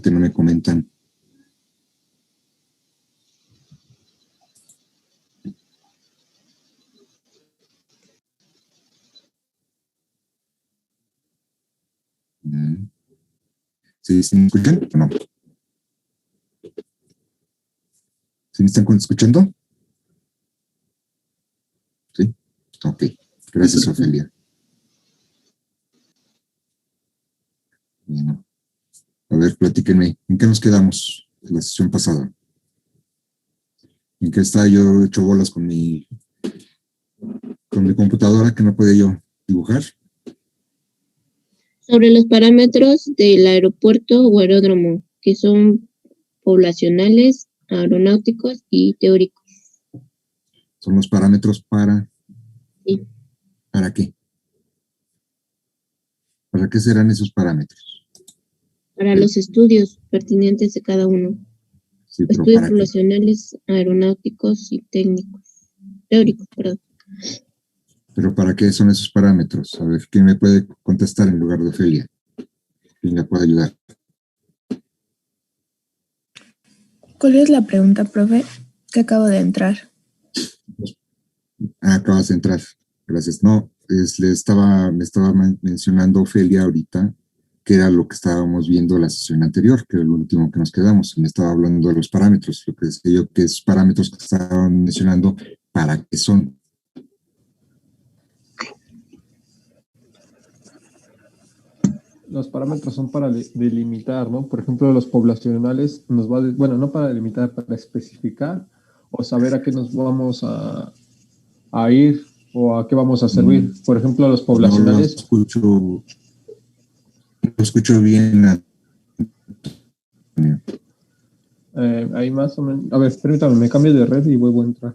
que no me comentan. ¿Sí me escuchan o no? ¿Sí me están escuchando? Sí. Ok. Gracias, Ofelia. Bueno. A ver, platíquenme. ¿En qué nos quedamos en la sesión pasada? ¿En qué estaba yo hecho bolas con mi computadora que no podía yo dibujar? Sobre los parámetros del aeropuerto o aeródromo, que son poblacionales, aeronáuticos y teóricos. Son los parámetros para... Sí. ¿Para qué? ¿Para qué serán esos parámetros? Para los estudios pertinentes de cada uno. Sí, pero Estudios ¿para poblacionales, aeronáuticos y teóricos, perdón. ¿Pero para qué son esos parámetros? A ver, ¿quién me puede contestar en lugar de Ofelia? ¿Quién me puede ayudar? ¿Cuál es la pregunta, profe? Que acabo de entrar. Acabas de entrar. Gracias. No, me estaba mencionando Ofelia ahorita, que era lo que estábamos viendo la sesión anterior, que era el último que nos quedamos. Me estaba hablando de los parámetros, lo que decía yo, que esos parámetros que estaban mencionando, ¿para qué son? Los parámetros son para delimitar, ¿no? Por ejemplo, los poblacionales nos va, bueno, no para delimitar, para especificar o saber a qué nos vamos a ir o a qué vamos a servir. Por ejemplo, los poblacionales. No lo escucho bien. Ahí más o menos. A ver, permítame, me cambio de red y vuelvo a entrar.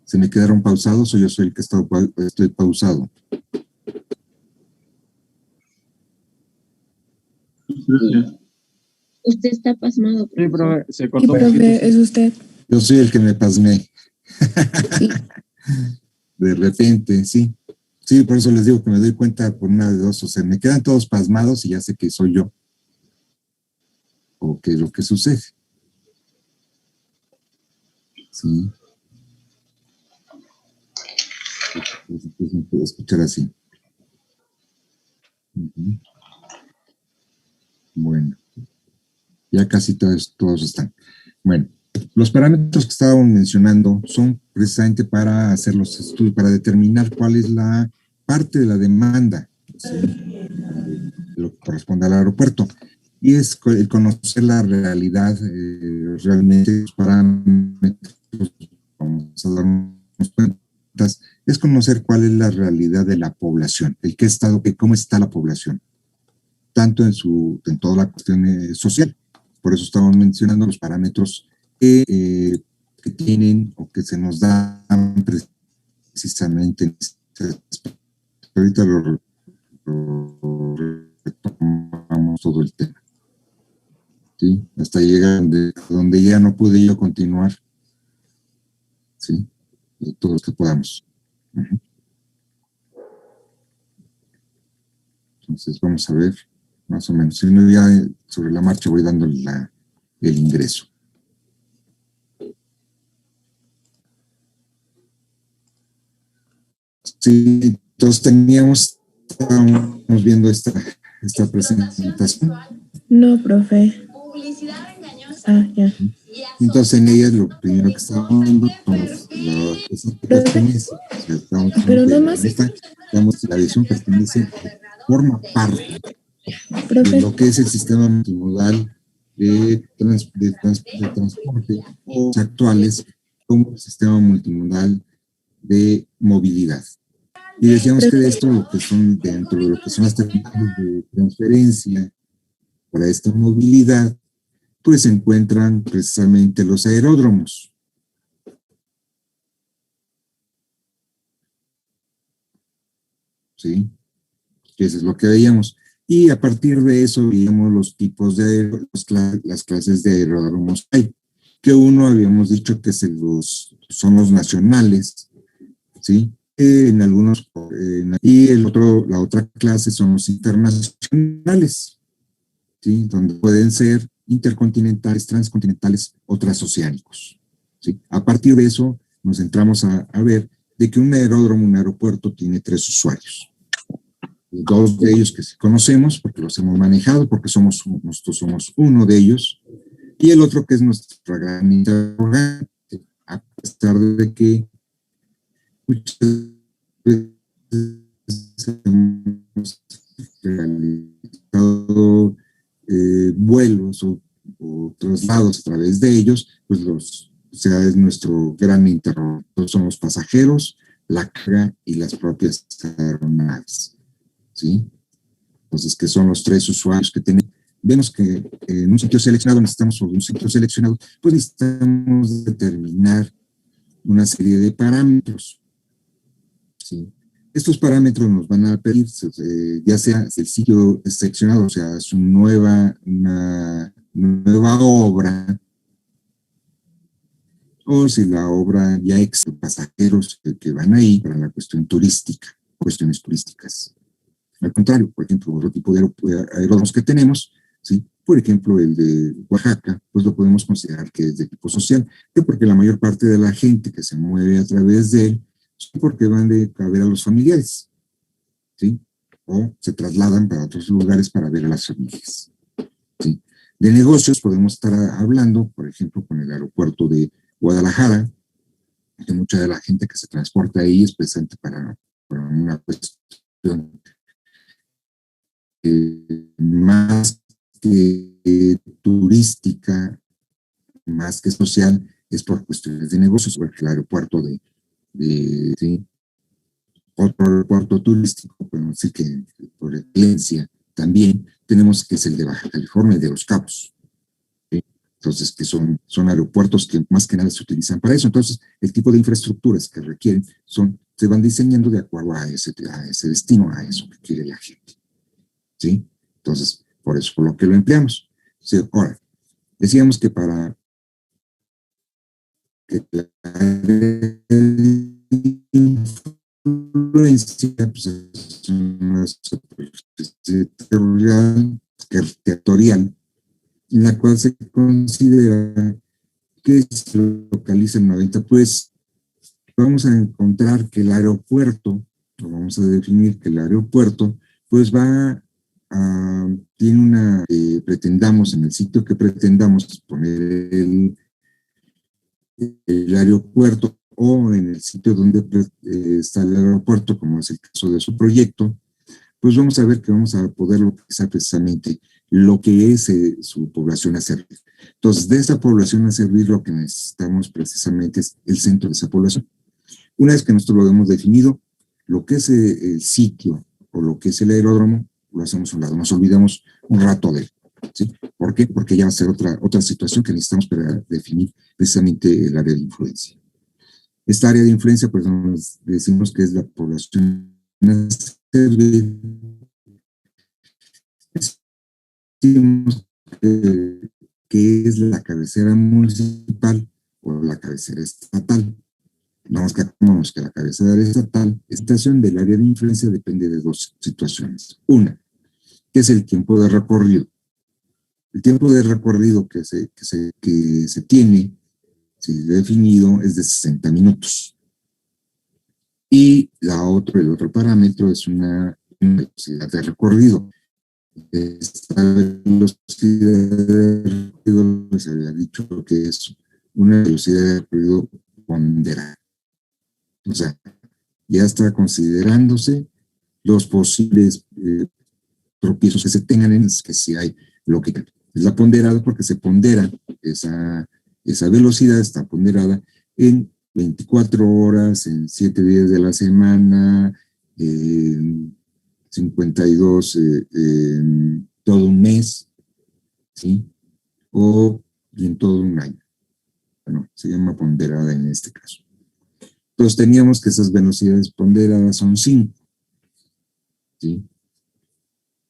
¿Se me quedaron pausados o yo soy el que estoy pausado? Sí. Usted está pasmado. Sí, profe, se Sí, cortó. profe, es usted. Yo soy el que me pasmé. Sí. De repente, sí. Sí, por eso les digo que me doy cuenta por una de dos. O sea, me quedan todos pasmados y ya sé que soy yo. O que es lo que sucede. Sí. Entonces me puedo escuchar así. Bueno. Ya casi todos están. Bueno, los parámetros que estábamos mencionando son precisamente para hacer los estudios, para determinar cuál es la parte de la demanda, ¿sí?, de lo que corresponde al aeropuerto. Y es el conocer la realidad, realmente los parámetros, vamos a darnos cuenta, es conocer cuál es la realidad de la población, el qué estado, cómo está la población, tanto en toda la cuestión social. Por eso estamos mencionando los parámetros que tienen o que se nos dan precisamente en este aspecto. Ahorita lo retomamos todo el tema. ¿Sí? Hasta llegar donde ya no pude yo continuar. ¿Sí? Y todo lo que podamos. Entonces vamos a ver más o menos. Si no, ya sobre la marcha voy dando el ingreso. Sí, entonces estábamos viendo esta presentación. No, profe. Publicidad engañosa. Ah, ya. Entonces en ella lo primero que estábamos viendo son Pero nada más. La visión pertenece, forma parte Profe. de lo que es el sistema multimodal de transporte actuales como el sistema multimodal de movilidad. Y decíamos que de esto, lo que son dentro de lo que son las terminales de transferencia para esta movilidad, pues se encuentran precisamente los aeródromos. ¿Sí? Que eso es lo que veíamos. Y a partir de eso veíamos los tipos de las clases de aeródromos que hay. Que uno habíamos dicho que son los nacionales, ¿sí? en algunos, y la otra clase son los internacionales, ¿sí? Donde pueden ser intercontinentales, transcontinentales o transoceánicos, ¿sí? A partir de eso nos centramos a ver de que un aeródromo, un aeropuerto tiene 3 usuarios. Dos de ellos que sí conocemos porque los hemos manejado, porque nosotros somos uno de ellos, y el otro que es nuestra gran interrogante, a pesar de que muchas veces hemos realizado vuelos o traslados a través de ellos, pues es nuestro gran interrogante. Son los pasajeros, la carga y las propias aeronaves, ¿sí? Entonces, que son los 3 usuarios que tenemos. Vemos que en un sitio seleccionado pues necesitamos determinar una serie de parámetros, ¿sí? Estos parámetros nos van a pedir, ya sea el sitio seleccionado, o sea, una nueva obra, o si la obra ya existe pasajeros que van ahí para la cuestión turística, cuestiones turísticas. Al contrario, por ejemplo, otro tipo de aeródromos que tenemos, ¿sí? Por ejemplo, el de Oaxaca, pues lo podemos considerar que es de tipo social, porque la mayor parte de la gente que se mueve a través de él, son porque van a ver a los familiares, ¿sí? O se trasladan para otros lugares para ver a las familias, ¿sí? De negocios podemos estar hablando, por ejemplo, con el aeropuerto de Guadalajara, que mucha de la gente que se transporta ahí es presente para una cuestión más que turística, más que social, es por cuestiones de negocios, porque el aeropuerto ¿sí? Otro aeropuerto turístico, podemos decir que por excelencia también tenemos que es el de Baja California, el de Los Cabos, ¿sí? Entonces, que son aeropuertos que más que nada se utilizan para eso. Entonces, el tipo de infraestructuras que requieren se van diseñando de acuerdo a ese destino, a eso que quiere la gente, ¿sí? Entonces, por eso, por lo que lo empleamos. ¿Sí? Ahora, decíamos que para que la influencia pues, es una superficie territorial en la cual se considera que se localiza en 90, pues vamos a encontrar que el aeropuerto, o vamos a definir que el aeropuerto, pues tiene pretendamos, en el sitio que pretendamos poner el aeropuerto o en el sitio donde está el aeropuerto, como es el caso de su proyecto, pues vamos a ver que vamos a poder localizar precisamente lo que es su población a servir. Entonces, de esa población a servir, lo que necesitamos precisamente es el centro de esa población. Una vez que nosotros lo hemos definido, lo que es el sitio o lo que es el aeródromo, lo hacemos a un lado, nos olvidamos un rato de él, ¿sí? ¿Por qué? Porque ya va a ser otra situación que necesitamos para definir precisamente el área de influencia. Esta área de influencia, pues nos decimos que es la población a servir. Decimos que es la cabecera municipal o la cabecera estatal. Vamos que acordamos que la cabecera estatal, estación del área de influencia, depende de 2 situaciones. Una, que es el tiempo de recorrido. El tiempo de recorrido que se tiene, definido, es de 60 minutos. Y el otro parámetro es una velocidad de recorrido. Esta velocidad de recorrido les había dicho que es una velocidad de recorrido ponderada. O sea, ya está considerándose los posibles tropiezos que se tengan en que si hay lo que es la ponderada, porque se pondera esa velocidad, está ponderada en 24 horas, en 7 días de la semana, en 52 en todo un mes, ¿sí? O en todo un año. Bueno, se llama ponderada en este caso. Entonces teníamos que esas velocidades ponderadas son 5, ¿sí?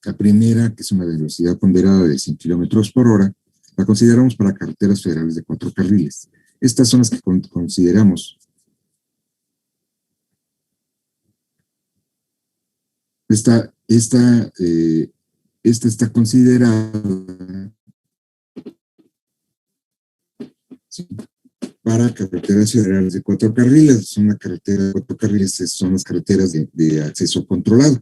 La primera, que es una velocidad ponderada de 100 kilómetros por hora, la consideramos para carreteras federales de 4 carriles. Estas son las que consideramos esta está considerada, ¿sí?, para carreteras federales de 4 carriles. Una carretera de 4 carriles son las carreteras de acceso controlado,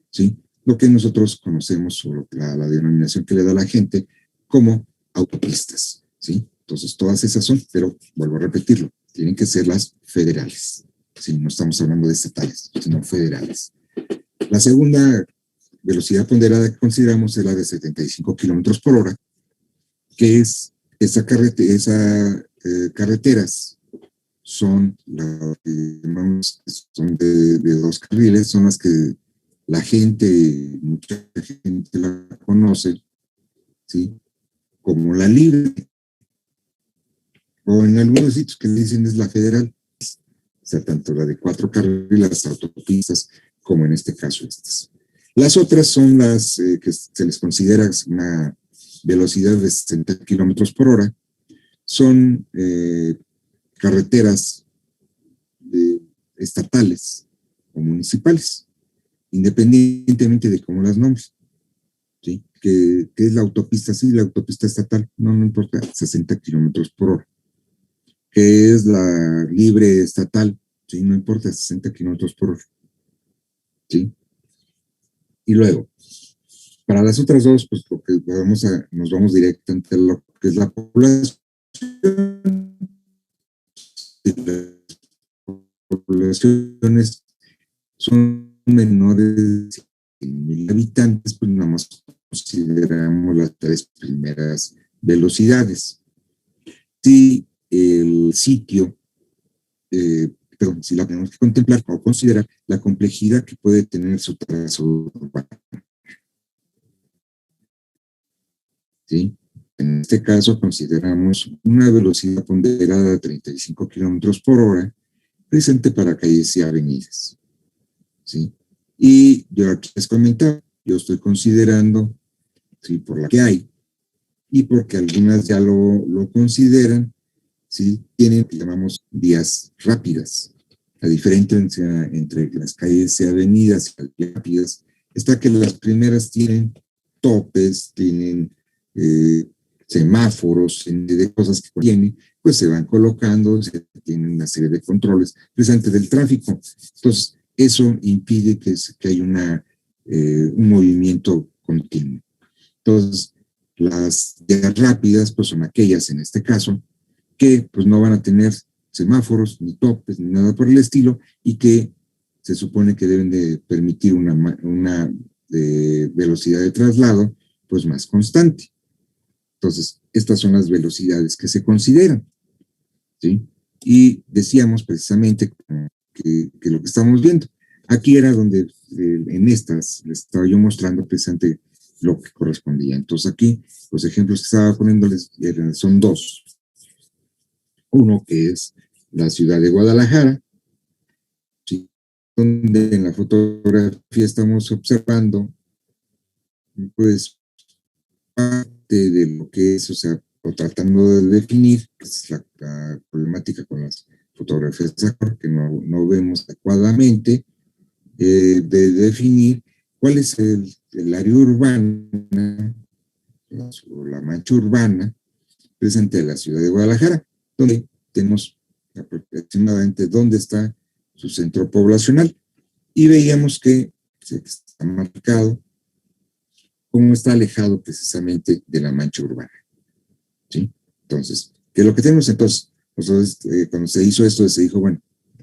¿sí? Lo que nosotros conocemos, o la denominación que le da la gente, como autopistas, ¿sí? Entonces, todas esas son, pero vuelvo a repetirlo, tienen que ser las federales, ¿sí? No estamos hablando de estatales, sino federales. La segunda velocidad ponderada que consideramos es la de 75 kilómetros por hora, que es carreteras son son de 2 carriles, son las que mucha gente la conoce, ¿sí?, como la libre, o en algunos sitios que dicen es la federal, o sea, tanto la de 4 carriles, las autopistas, como en este caso estas. Las otras son las que se les considera una velocidad de 60 kilómetros por hora, son carreteras estatales o municipales, independientemente de cómo las nombres, ¿sí? Que es la autopista, sí, la autopista estatal, no importa, 60 kilómetros por hora. Que es la libre estatal, ¿sí? No importa, 60 kilómetros por hora, ¿sí? Y luego, para las otras dos, pues lo que nos vamos directamente a lo que es la población. Las poblaciones son menores de 100,000 habitantes, pues nada más consideramos las 3 primeras velocidades. Si el sitio, si la tenemos que contemplar o considerar la complejidad que puede tener su trazo urbano, ¿sí? En este caso consideramos una velocidad ponderada de 35 kilómetros por hora presente para calles y avenidas, ¿sí? Y yo aquí les comentaba, yo estoy considerando, ¿sí?, por la que hay, y porque algunas ya lo consideran, ¿sí?, tienen, llamamos, vías rápidas. La diferencia entre las calles y avenidas y las vías rápidas está que las primeras tienen topes, tienen semáforos, de cosas que tienen, pues se van colocando, se tienen una serie de controles precisamente del tráfico. Entonces, eso impide que haya un movimiento continuo. Entonces, las vías rápidas, pues son aquellas, en este caso, que pues no van a tener semáforos, ni topes, ni nada por el estilo, y que se supone que deben de permitir una velocidad de traslado pues más constante. Entonces, estas son las velocidades que se consideran, ¿sí? Y decíamos precisamente que lo que estamos viendo, aquí era donde en estas les estaba yo mostrando precisamente lo que correspondía. Entonces aquí los ejemplos que estaba poniéndoles son 2. Uno que es la ciudad de Guadalajara, ¿sí?, donde en la fotografía estamos observando pues parte de lo que es, o sea, o tratando de definir, que es la problemática con las fotografías que no vemos adecuadamente, de definir cuál es el área urbana o la mancha urbana presente en la ciudad de Guadalajara, donde tenemos aproximadamente dónde está su centro poblacional, y veíamos que está marcado cómo está alejado precisamente de la mancha urbana, ¿sí? Entonces, ¿qué es lo que tenemos? Entonces, nosotros, cuando se hizo esto, se dijo, bueno,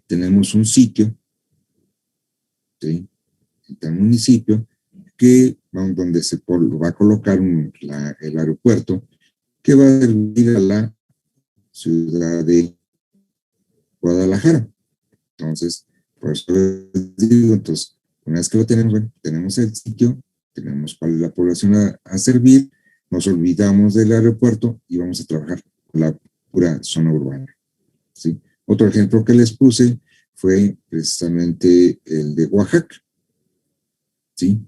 tenemos un sitio, ¿sí?, en un municipio donde se va a colocar el aeropuerto que va a servir a la ciudad de Guadalajara. Entonces, por eso les digo, entonces, una vez que lo tenemos, bueno, tenemos el sitio, tenemos cuál es la población a servir, nos olvidamos del aeropuerto y vamos a trabajar con la pura zona urbana, ¿sí? Otro ejemplo que les puse fue precisamente el de Oaxaca, ¿sí?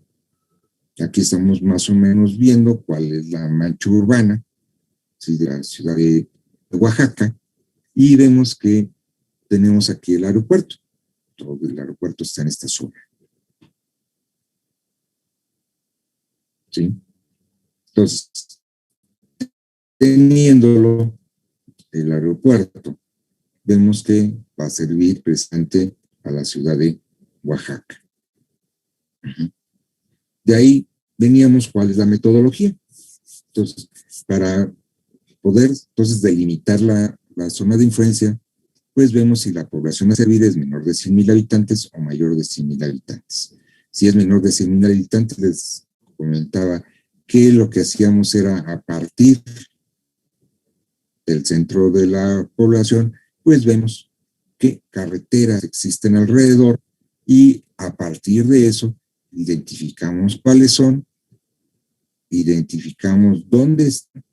Aquí estamos más o menos viendo cuál es la mancha urbana, ¿sí?, de la ciudad de Oaxaca, y vemos que tenemos aquí el aeropuerto. Todo el aeropuerto está en esta zona. ¿sí? Entonces, teniéndolo el aeropuerto, vemos que va a servir presente a la ciudad de Oaxaca. De ahí veníamos cuál es la metodología. Entonces, para poder entonces delimitar la zona de influencia, pues vemos si la población a servir es menor de 100,000 habitantes o mayor de 100,000 habitantes. Si es menor de 100,000 habitantes, les comentaba que lo que hacíamos era a partir del centro de la población, pues vemos qué carreteras existen alrededor y a partir de eso identificamos cuáles son, identificamos dónde están,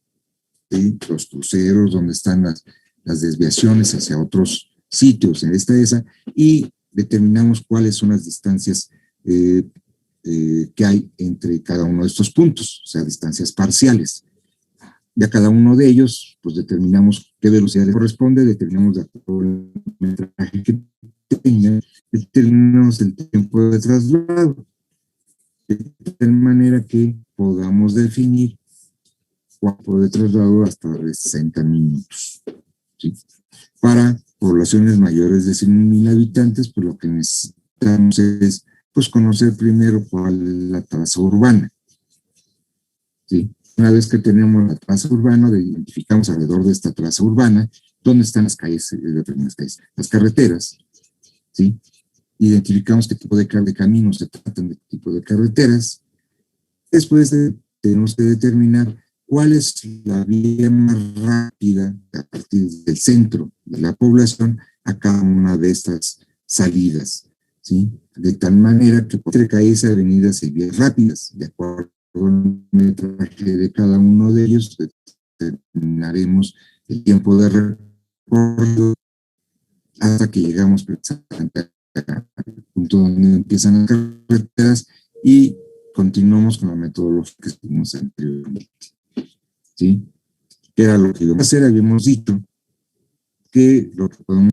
¿sí?, los cruceros, dónde están las desviaciones hacia otros sitios en esa, y determinamos cuáles son las distancias que hay entre cada uno de estos puntos, o sea, distancias parciales. Ya cada uno de ellos, pues determinamos qué velocidad le corresponde, determinamos de acuerdo al metraje que tenga, determinamos el tiempo de traslado, de tal manera que podamos definir tiempo de traslado hasta de 60 minutos. ¿Sí? Para poblaciones mayores de 100,000 habitantes, pues lo que necesitamos es pues conocer primero cuál es la traza urbana. ¿Sí? Una vez que tenemos la traza urbana, identificamos alrededor de esta traza urbana dónde están las calles, las carreteras. ¿Sí? Identificamos qué tipo de caminos se tratan, de qué tipo de carreteras. Después tenemos que determinar cuál es la vía más rápida a partir del centro de la población a cada una de estas salidas, ¿sí? De tal manera que entre calles, avenidas y vías rápidas, de acuerdo al metraje de cada uno de ellos, determinaremos el tiempo de recorrido hasta que llegamos precisamente al punto donde empiezan las carreteras y continuamos con la metodología que estuvimos anteriormente. ¿Sí? Que era lo que íbamos a hacer, habíamos dicho que lo que podemos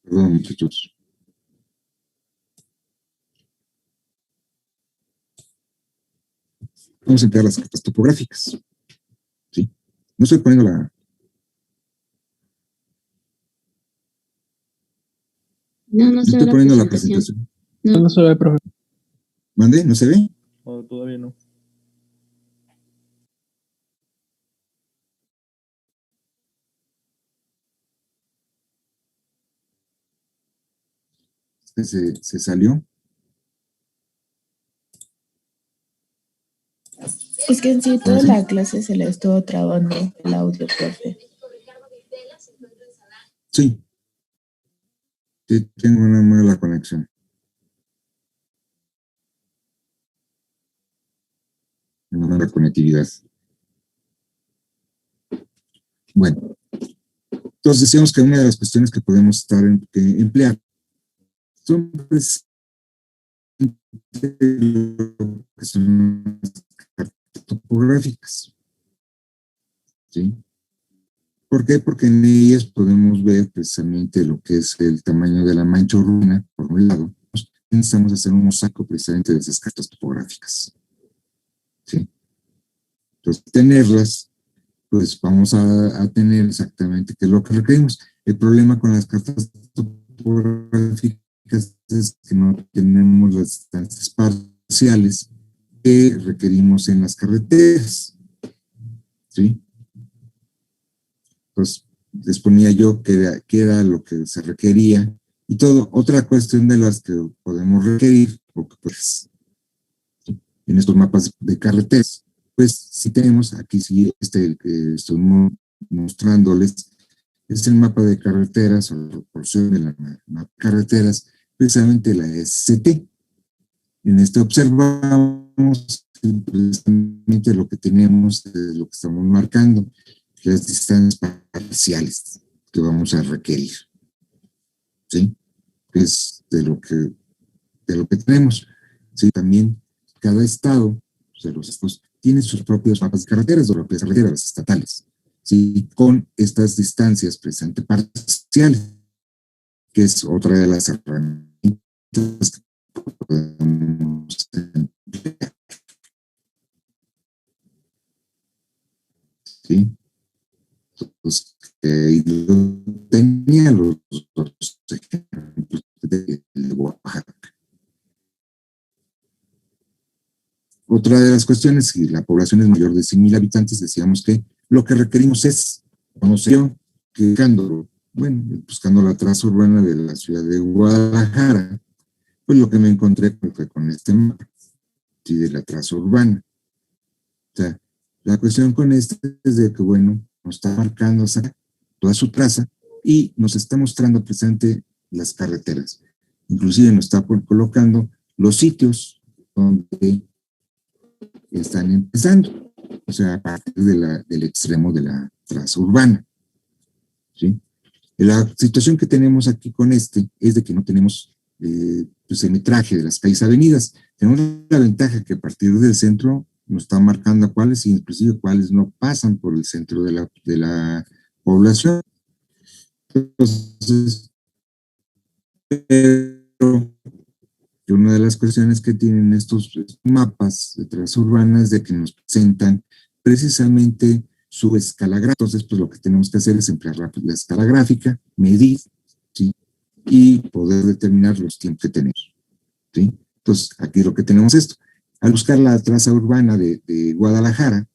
perdón, muchachos. Vamos a emplear las cartas topográficas. ¿Sí? No estoy poniendo la... No se ve estoy la poniendo la presentación. presentación. No se ve, profe. ¿Mande? ¿No se ve? No, todavía no. Se salió. Es que en sí toda la clase se le estuvo trabando el audio, profe. Sí. Sí, tengo una mala conexión. Una mala conectividad. Bueno, entonces decíamos que una de las cuestiones que podemos emplear son pues, que son cartas topográficas. ¿Sí? ¿Por qué? Porque en ellas podemos ver precisamente lo que es el tamaño de la mancha urbana, por un lado. Necesitamos hacer un mosaico precisamente de esas cartas topográficas. ¿Sí? Entonces, tenerlas, pues vamos a tener exactamente qué es lo que requerimos. El problema con las cartas topográficas es que no tenemos las distancias parciales que requerimos en las carreteras. ¿Sí? Pues les ponía yo que era lo que se requería y todo. Otra cuestión de las que podemos requerir, porque pues en estos mapas de carreteras, pues si tenemos aquí, sí, el que estoy mostrándoles, es el mapa de carreteras o la proporción de la mapa de carreteras, precisamente la SCT. En este observamos precisamente lo que tenemos, lo que estamos marcando, las distancias parciales que vamos a requerir. ¿Sí? Es de lo que tenemos. Sí, también cada estado, sea, los estados tienen sus propios mapas de carreteras, sus propias carreteras estatales, ¿sí? Con estas distancias precisamente parciales, que es otra de las herramientas que podemos emplear, ¿sí? Entonces, tenía los ejemplos de Oaxaca. Otra de las cuestiones, si la población es mayor de 100,000 habitantes, decíamos que lo que requerimos es, conocer que buscando la traza urbana de la ciudad de Guadalajara, pues lo que me encontré fue con este mapa, ¿sí? De la traza urbana. O sea, la cuestión con este es de que, bueno, nos está marcando toda su traza y nos está mostrando presente las carreteras. Inclusive nos está colocando los sitios donde están empezando, o sea, a partir del extremo de la traza urbana, ¿sí? La situación que tenemos aquí con es de que no tenemos pues el metraje de las calles y avenidas. Tenemos la ventaja que a partir del centro nos está marcando cuáles, inclusive cuáles no pasan por el centro de la población. Entonces, pero una de las cuestiones que tienen estos mapas de traza urbana es de que nos presentan precisamente su escala gráfica. Entonces, pues lo que tenemos que hacer es emplear la escala gráfica, medir, ¿sí? Y poder determinar los tiempos que tenemos, ¿sí? Entonces, aquí lo que tenemos es esto. Al buscar la traza urbana de Guadalajara,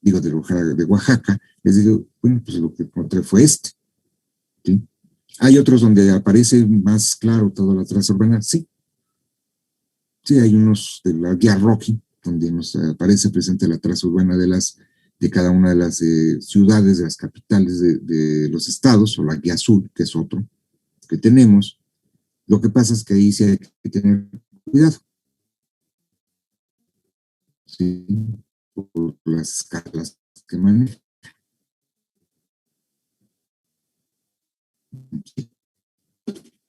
de Oaxaca, les digo, bueno, pues lo que encontré fue ¿sí? Hay otros donde aparece más claro toda la traza urbana, sí. Sí, hay unos de la guía Rocky, donde nos aparece presente la traza urbana de cada una de las ciudades, de las capitales de los estados, o la guía azul, que es otro que tenemos. Lo que pasa es que ahí sí hay que tener cuidado, ¿sí? Por las escalas que maneja.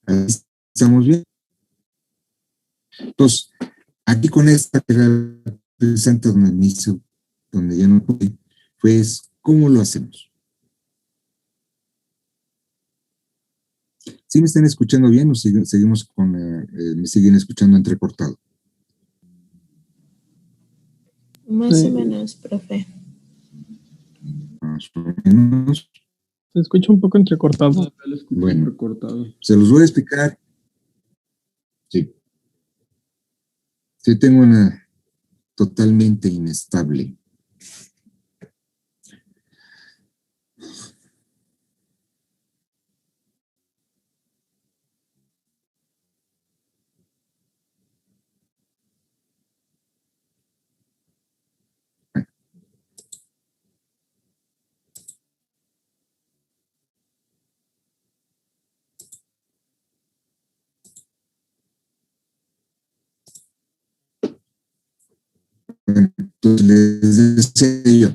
Ahí estamos bien. Entonces, aquí con esta que era presente donde ya no pude, pues, ¿cómo lo hacemos? ¿Sí me están escuchando bien o seguimos me siguen escuchando entrecortado? Más o menos, profe. Más o menos. Se escucha un poco entrecortado. Bueno, se los voy a explicar. Sí. Sí, tengo una totalmente inestable. Bueno, entonces les decía yo,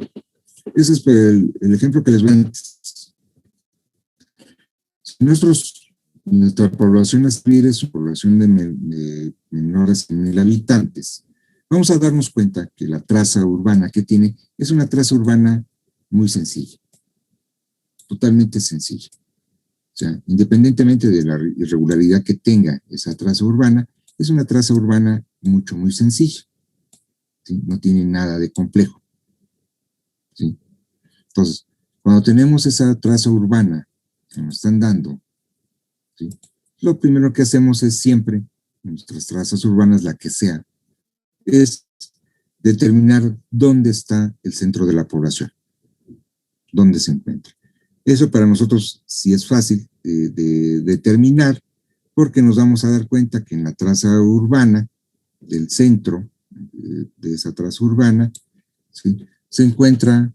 ese es el ejemplo que les voy a dar. Si nuestra población aspira a su población de menores de 1,000 habitantes, vamos a darnos cuenta que la traza urbana que tiene es una traza urbana muy sencilla, totalmente sencilla. O sea, independientemente de la irregularidad que tenga esa traza urbana, es una traza urbana muy sencilla, ¿sí? No tiene nada de complejo, ¿sí? Entonces, cuando tenemos esa traza urbana que nos están dando, ¿sí? Lo primero que hacemos es siempre, nuestras trazas urbanas, la que sea, es determinar dónde está el centro de la población, dónde se encuentra. Eso para nosotros sí es fácil de determinar, porque nos vamos a dar cuenta que en la traza urbana del centro de esa traza urbana, ¿sí? Se encuentra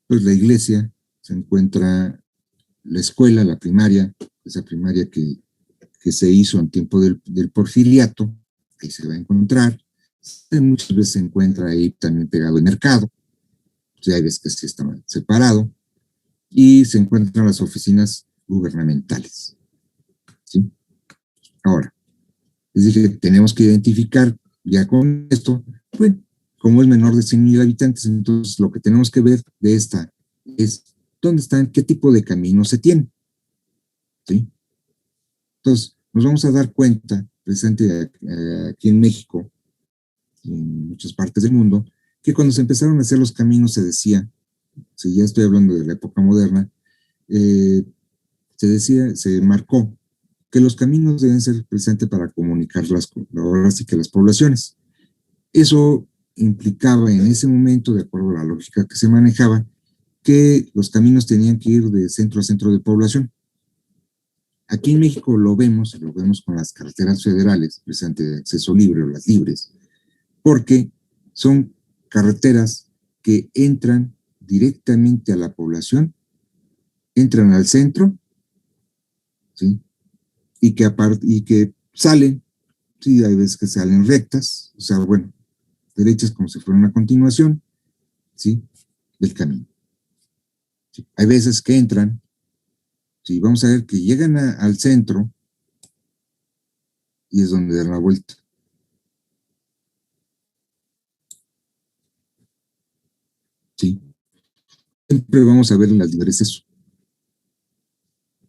pues la iglesia, se encuentra la escuela, la primaria, esa primaria que se hizo en tiempo del Porfiriato, que se va a encontrar. Muchas veces se encuentra ahí también pegado el mercado, ya hay veces que sí está separado, y se encuentran las oficinas gubernamentales, ¿sí? Ahora, les dije que tenemos que identificar ya con esto, bueno, como es menor de 100,000 habitantes, entonces lo que tenemos que ver de esta es dónde están, qué tipo de caminos se tienen, ¿sí? Entonces, nos vamos a dar cuenta, presente aquí en México, y en muchas partes del mundo, que cuando se empezaron a hacer los caminos se decía, si ya estoy hablando de la época moderna, se decía, se marcó que los caminos deben ser presentes para comunicar ahora sí que las poblaciones. Eso implicaba en ese momento, de acuerdo a la lógica que se manejaba, que los caminos tenían que ir de centro a centro de población. Aquí en México lo vemos con las carreteras federales, presente de acceso libre o las libres, porque son carreteras que entran directamente a la población, entran al centro, ¿sí? Y que salen, sí, hay veces que salen rectas, o sea, bueno, derechas como si fuera una continuación, ¿sí? Del camino. ¿Sí? Hay veces que entran, ¿sí? Vamos a ver que llegan al centro y es donde dan la vuelta. ¿Sí? Siempre vamos a ver en las libres eso.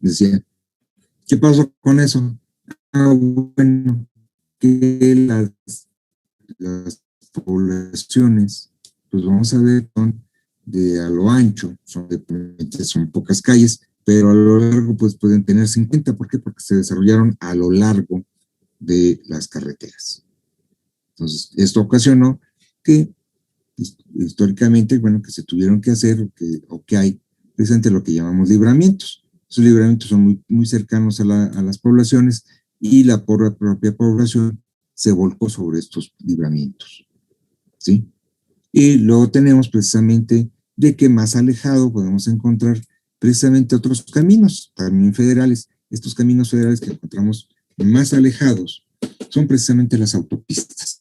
Decía, ¿qué pasó con eso? Ah, bueno, que las poblaciones, pues vamos a ver, son de a lo ancho, son pocas calles, pero a lo largo pues pueden tener 50. ¿Por qué? Porque se desarrollaron a lo largo de las carreteras. Entonces, esto ocasionó que históricamente, bueno, que se tuvieron que hacer o que hay presente lo que llamamos libramientos. Esos libramientos son muy cercanos a las poblaciones y la propia población se volcó sobre estos libramientos, ¿sí? Y luego tenemos precisamente de que más alejado podemos encontrar precisamente otros caminos, también federales. Estos caminos federales que encontramos más alejados son precisamente las autopistas,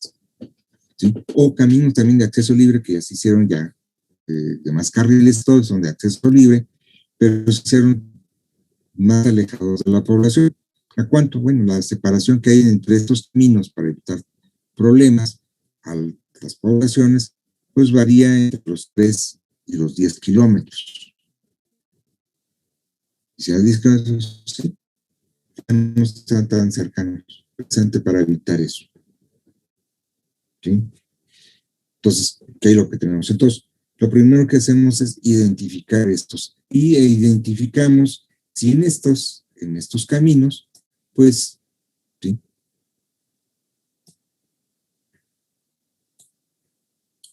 ¿sí? O caminos también de acceso libre que ya se hicieron ya de más carriles, todos son de acceso libre, pero se hicieron más alejados de la población. ¿A cuánto? Bueno, la separación que hay entre estos caminos para evitar problemas a las poblaciones, pues varía entre los 3 y los 10 kilómetros. Y si a 10 kilómetros, sí, no están tan cercanos, presente para evitar eso. ¿Sí? Entonces, ¿qué es lo que tenemos? Entonces, lo primero que hacemos es identificar estos y identificamos si en estos caminos, pues, ¿sí?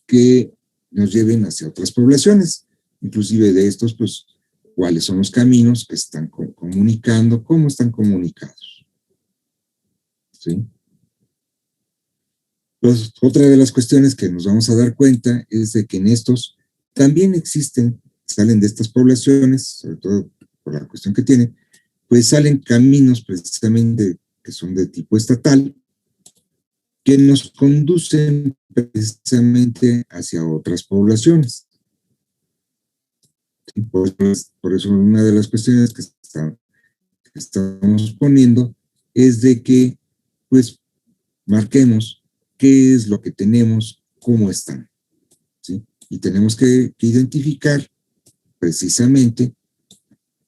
Que nos lleven hacia otras poblaciones, inclusive de estos, pues, cuáles son los caminos que están comunicando, cómo están comunicados. ¿Sí? Pues, otra de las cuestiones que nos vamos a dar cuenta es de que en estos también salen de estas poblaciones, sobre todo por la cuestión que tienen, pues salen caminos precisamente que son de tipo estatal, que nos conducen precisamente hacia otras poblaciones. Por eso una de las cuestiones que estamos poniendo es de que, pues, marquemos qué es lo que tenemos, cómo están, ¿sí? Y tenemos que identificar precisamente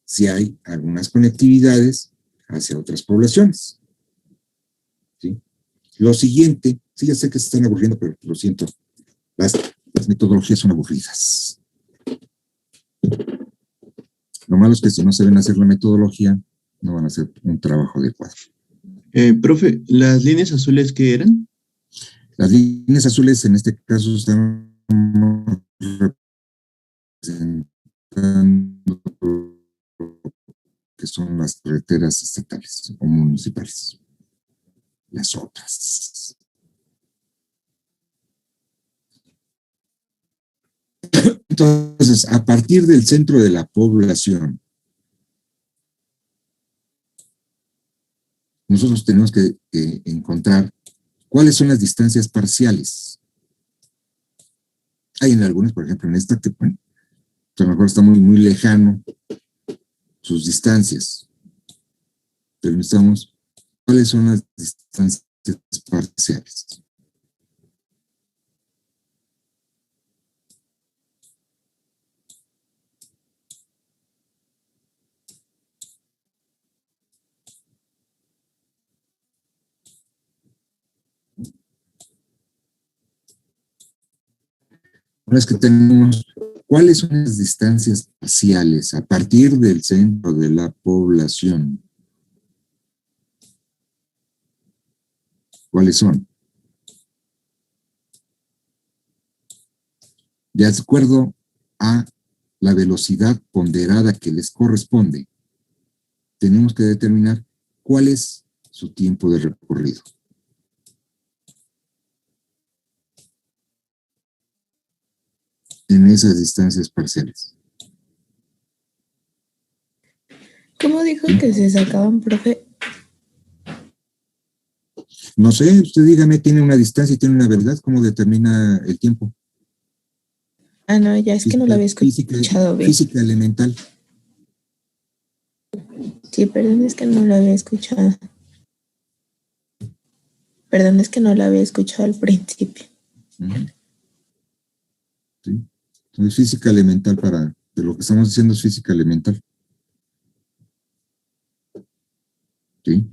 si hay algunas conectividades hacia otras poblaciones, ¿sí? Lo siguiente, sí, ya sé que se están aburriendo, pero lo siento, las metodologías son aburridas. Lo malo es que si no saben hacer la metodología, no van a hacer un trabajo adecuado. Profe, ¿las líneas azules qué eran? Las líneas azules en este caso están representando que son las carreteras estatales o municipales. Las otras. Entonces, a partir del centro de la población, nosotros tenemos que encontrar cuáles son las distancias parciales. Hay en algunas, por ejemplo, en esta que, bueno, a lo mejor está muy lejano sus distancias, pero necesitamos cuáles son las distancias parciales. una vez que tenemos, ¿cuáles son las distancias parciales a partir del centro de la población? ¿Cuáles son? De acuerdo a la velocidad ponderada que les corresponde, tenemos que determinar cuál es su tiempo de recorrido. En esas distancias parciales. ¿Cómo dijo que se sacaban, profe? No sé, usted dígame, tiene una distancia y tiene una velocidad, ¿cómo determina el tiempo? Ah, no, ya es que no lo había escuchado bien. Física elemental. Sí, perdón, es que no lo había escuchado. Perdón, es que no lo había escuchado al principio. Sí. Entonces, física elemental de lo que estamos diciendo es física elemental. ¿Sí?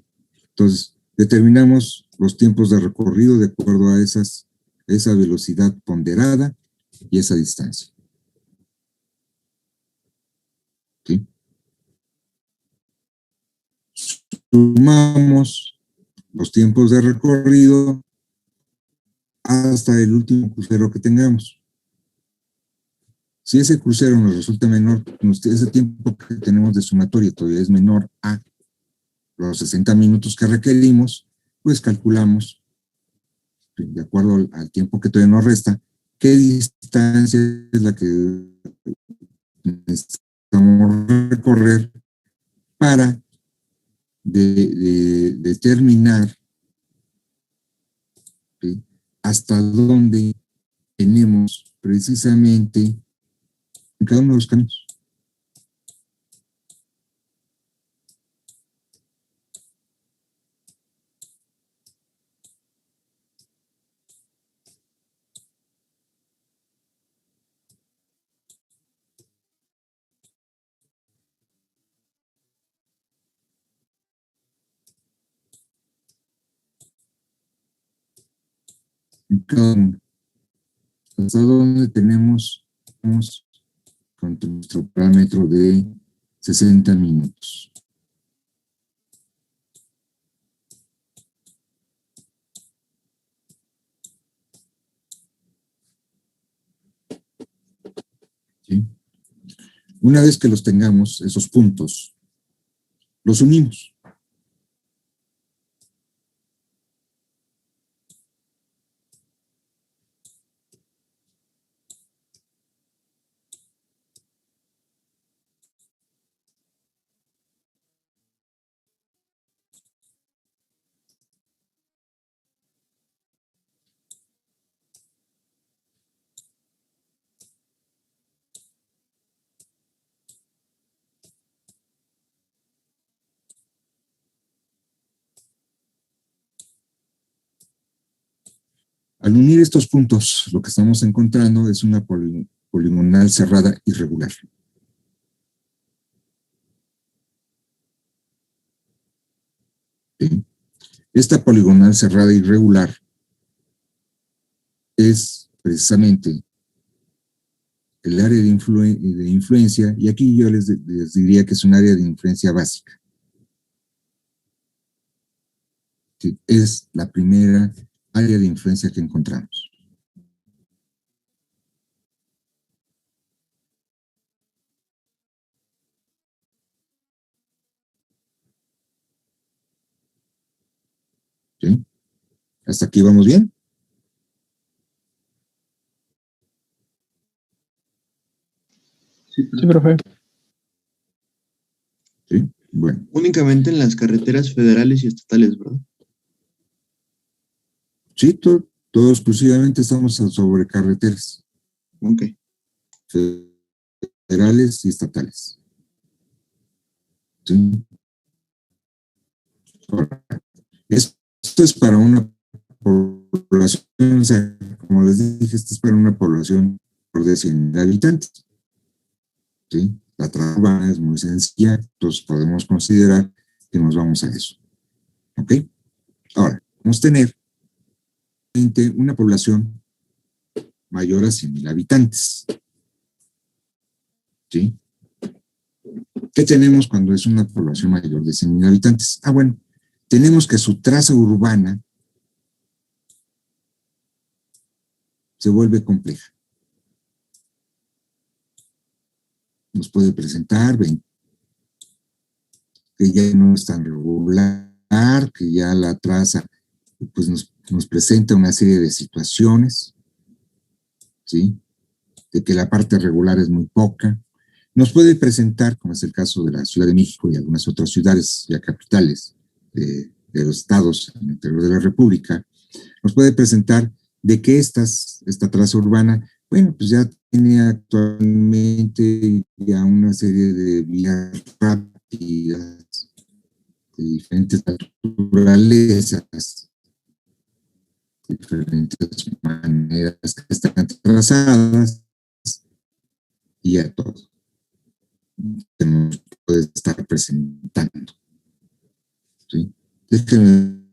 Entonces, determinamos los tiempos de recorrido de acuerdo a esa velocidad ponderada y esa distancia. ¿Sí? Sumamos los tiempos de recorrido hasta el último crucero que tengamos. Si ese crucero nos resulta menor, ese tiempo que tenemos de sumatoria todavía es menor a los 60 minutos que requerimos, pues calculamos, de acuerdo al tiempo que todavía nos resta, qué distancia es la que necesitamos recorrer para determinar, ¿sí?, hasta dónde tenemos precisamente en cada uno de los caminos. En cada uno. Hasta dónde tenemos con nuestro parámetro de 60 minutos. ¿Sí? Una vez que los tengamos, esos puntos, los unimos. Al unir estos puntos, lo que estamos encontrando es una poligonal cerrada irregular. ¿Sí? Esta poligonal cerrada irregular es precisamente el área de influencia, y aquí yo les diría que es un área de influencia básica. ¿Sí? Es la primera área de influencia que encontramos. ¿Sí? ¿Hasta aquí vamos bien? Sí, profe. Sí, bueno. Únicamente en las carreteras federales y estatales, ¿verdad? Sí, todo exclusivamente estamos sobre carreteras. Ok. Federales y estatales. ¿Sí? Ahora, esto es para una población, o sea, como les dije, esto es para una población por de 100 habitantes. ¿Sí? La trama urbana es muy sencilla, entonces podemos considerar que nos vamos a eso. ¿Ok? Ahora, vamos a tener una población mayor a 100,000 habitantes. ¿Sí? ¿Qué tenemos cuando es una población mayor de 100,000 habitantes? Ah, bueno, tenemos que su traza urbana se vuelve compleja. Nos puede presentar que ya no es tan regular, que ya la traza pues nos presenta una serie de situaciones, ¿sí? De que la parte regular es muy poca. Nos puede presentar, como es el caso de la Ciudad de México y algunas otras ciudades ya capitales de los estados en el interior de la República, nos puede presentar de que esta traza urbana, bueno, pues ya tiene actualmente ya una serie de vías rápidas de diferentes naturalezas, diferentes maneras que están trazadas y a todo que nos puede estar presentando. ¿Sí? Déjenme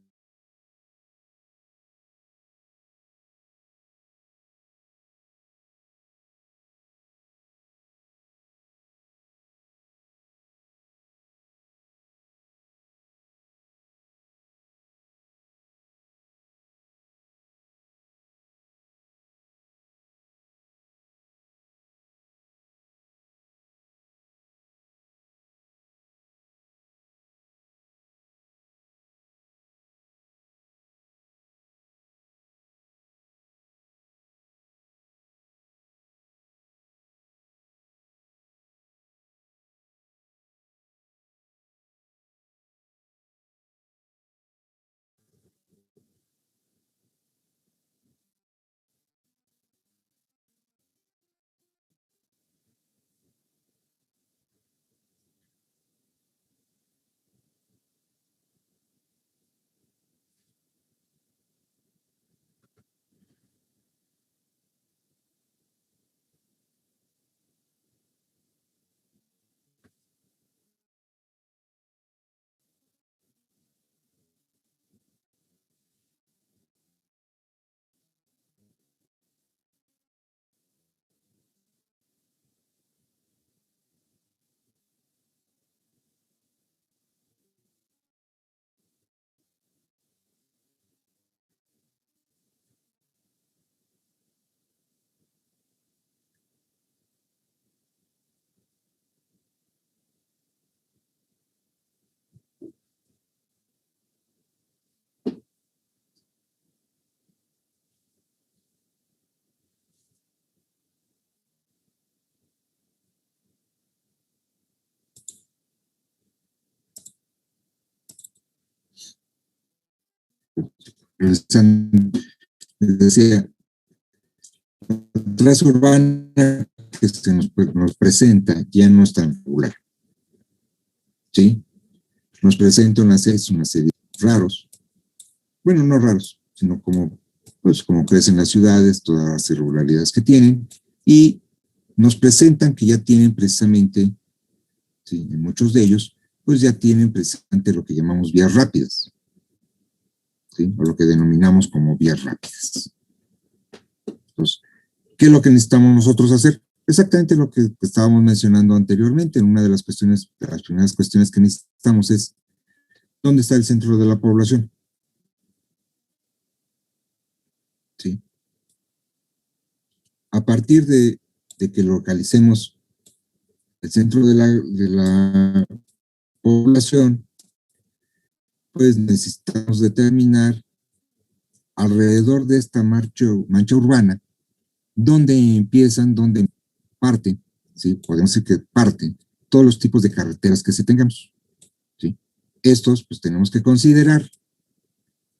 les decía, la traza urbana que se nos presenta ya no es tan regular. ¿Sí? Nos presenta una serie de raros, bueno, no raros, sino pues como crecen las ciudades, todas las irregularidades que tienen, y nos presentan que ya tienen precisamente, ¿sí? En muchos de ellos, pues ya tienen precisamente lo que llamamos vías rápidas, ¿sí? O lo que denominamos como vías rápidas. Entonces, ¿qué es lo que necesitamos nosotros hacer? Exactamente lo que estábamos mencionando anteriormente. Una de las primeras cuestiones que necesitamos es, ¿dónde está el centro de la población? ¿Sí? A partir de que localicemos el centro de la población, pues necesitamos determinar alrededor de esta mancha urbana, dónde empiezan, dónde parten, ¿sí? Podemos decir que parten todos los tipos de carreteras que se tengamos, ¿sí? Estos, pues tenemos que considerar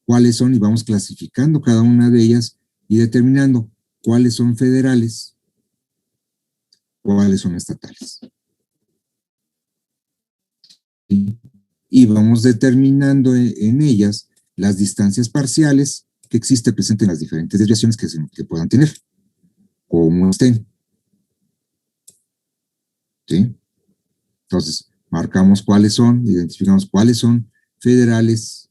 cuáles son y vamos clasificando cada una de ellas y determinando cuáles son federales, cuáles son estatales. ¿Sí? Y vamos determinando en ellas las distancias parciales que existen presentes en las diferentes desviaciones que puedan tener, como estén. ¿Sí? Entonces, marcamos cuáles son, identificamos cuáles son federales,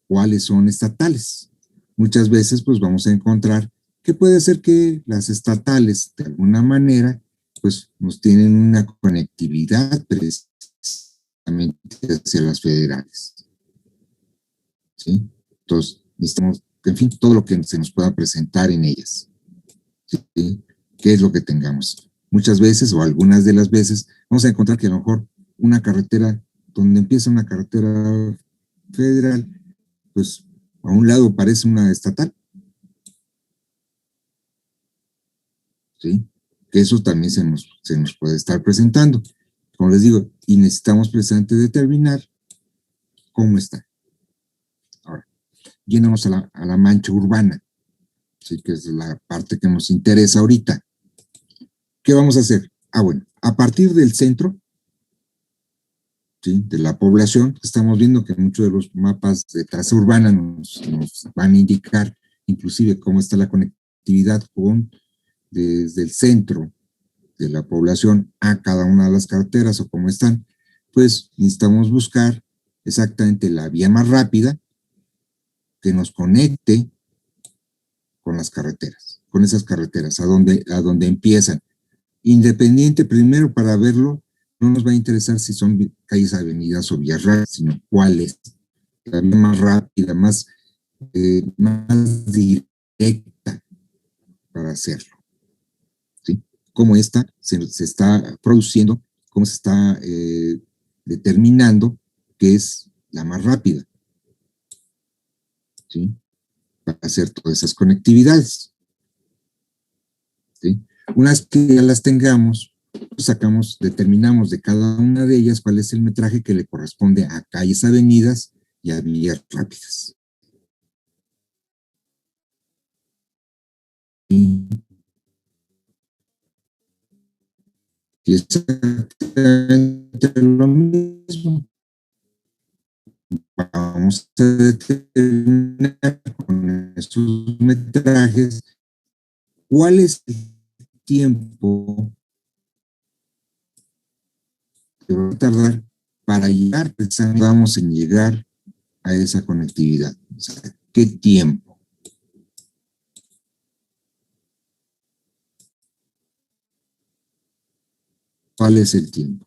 cuáles son estatales. Muchas veces, pues vamos a encontrar que puede ser que las estatales, de alguna manera, pues nos tienen una conectividad precisamente hacia las federales. ¿Sí? Entonces, necesitamos, en fin, todo lo que se nos pueda presentar en ellas. ¿Sí? ¿Qué es lo que tengamos? Muchas veces, o algunas de las veces, vamos a encontrar que a lo mejor una carretera, donde empieza una carretera federal, pues a un lado parece una estatal. ¿Sí? Que eso también se nos puede estar presentando. Como les digo, y necesitamos precisamente determinar cómo está. Ahora, llenamos a la mancha urbana, ¿sí? Que es la parte que nos interesa ahorita. ¿Qué vamos a hacer? Bueno, a partir del centro, ¿sí? De la población, estamos viendo que muchos de los mapas de traza urbana nos van a indicar inclusive cómo está la conectividad desde el centro de la población a cada una de las carreteras o cómo están, pues necesitamos buscar exactamente la vía más rápida que nos conecte con las carreteras, con esas carreteras, a donde empiezan. Independiente, primero para verlo, no nos va a interesar si son calles, avenidas o vías rápidas, sino cuál es la vía más rápida, más directa para hacerlo. ¿Sí? Cómo esta se está produciendo, cómo se está determinando que es la más rápida. ¿Sí? Para hacer todas esas conectividades. ¿Sí? Una vez que ya las tengamos, determinamos de cada una de ellas cuál es el metraje que le corresponde a calles, avenidas y a vías rápidas. Y exactamente lo mismo. Vamos a determinar con estos metrajes cuál es el tiempo que va a tardar para llegar, precisamente vamos en llegar a esa conectividad. O sea, ¿qué tiempo? ¿Cuál es el tiempo?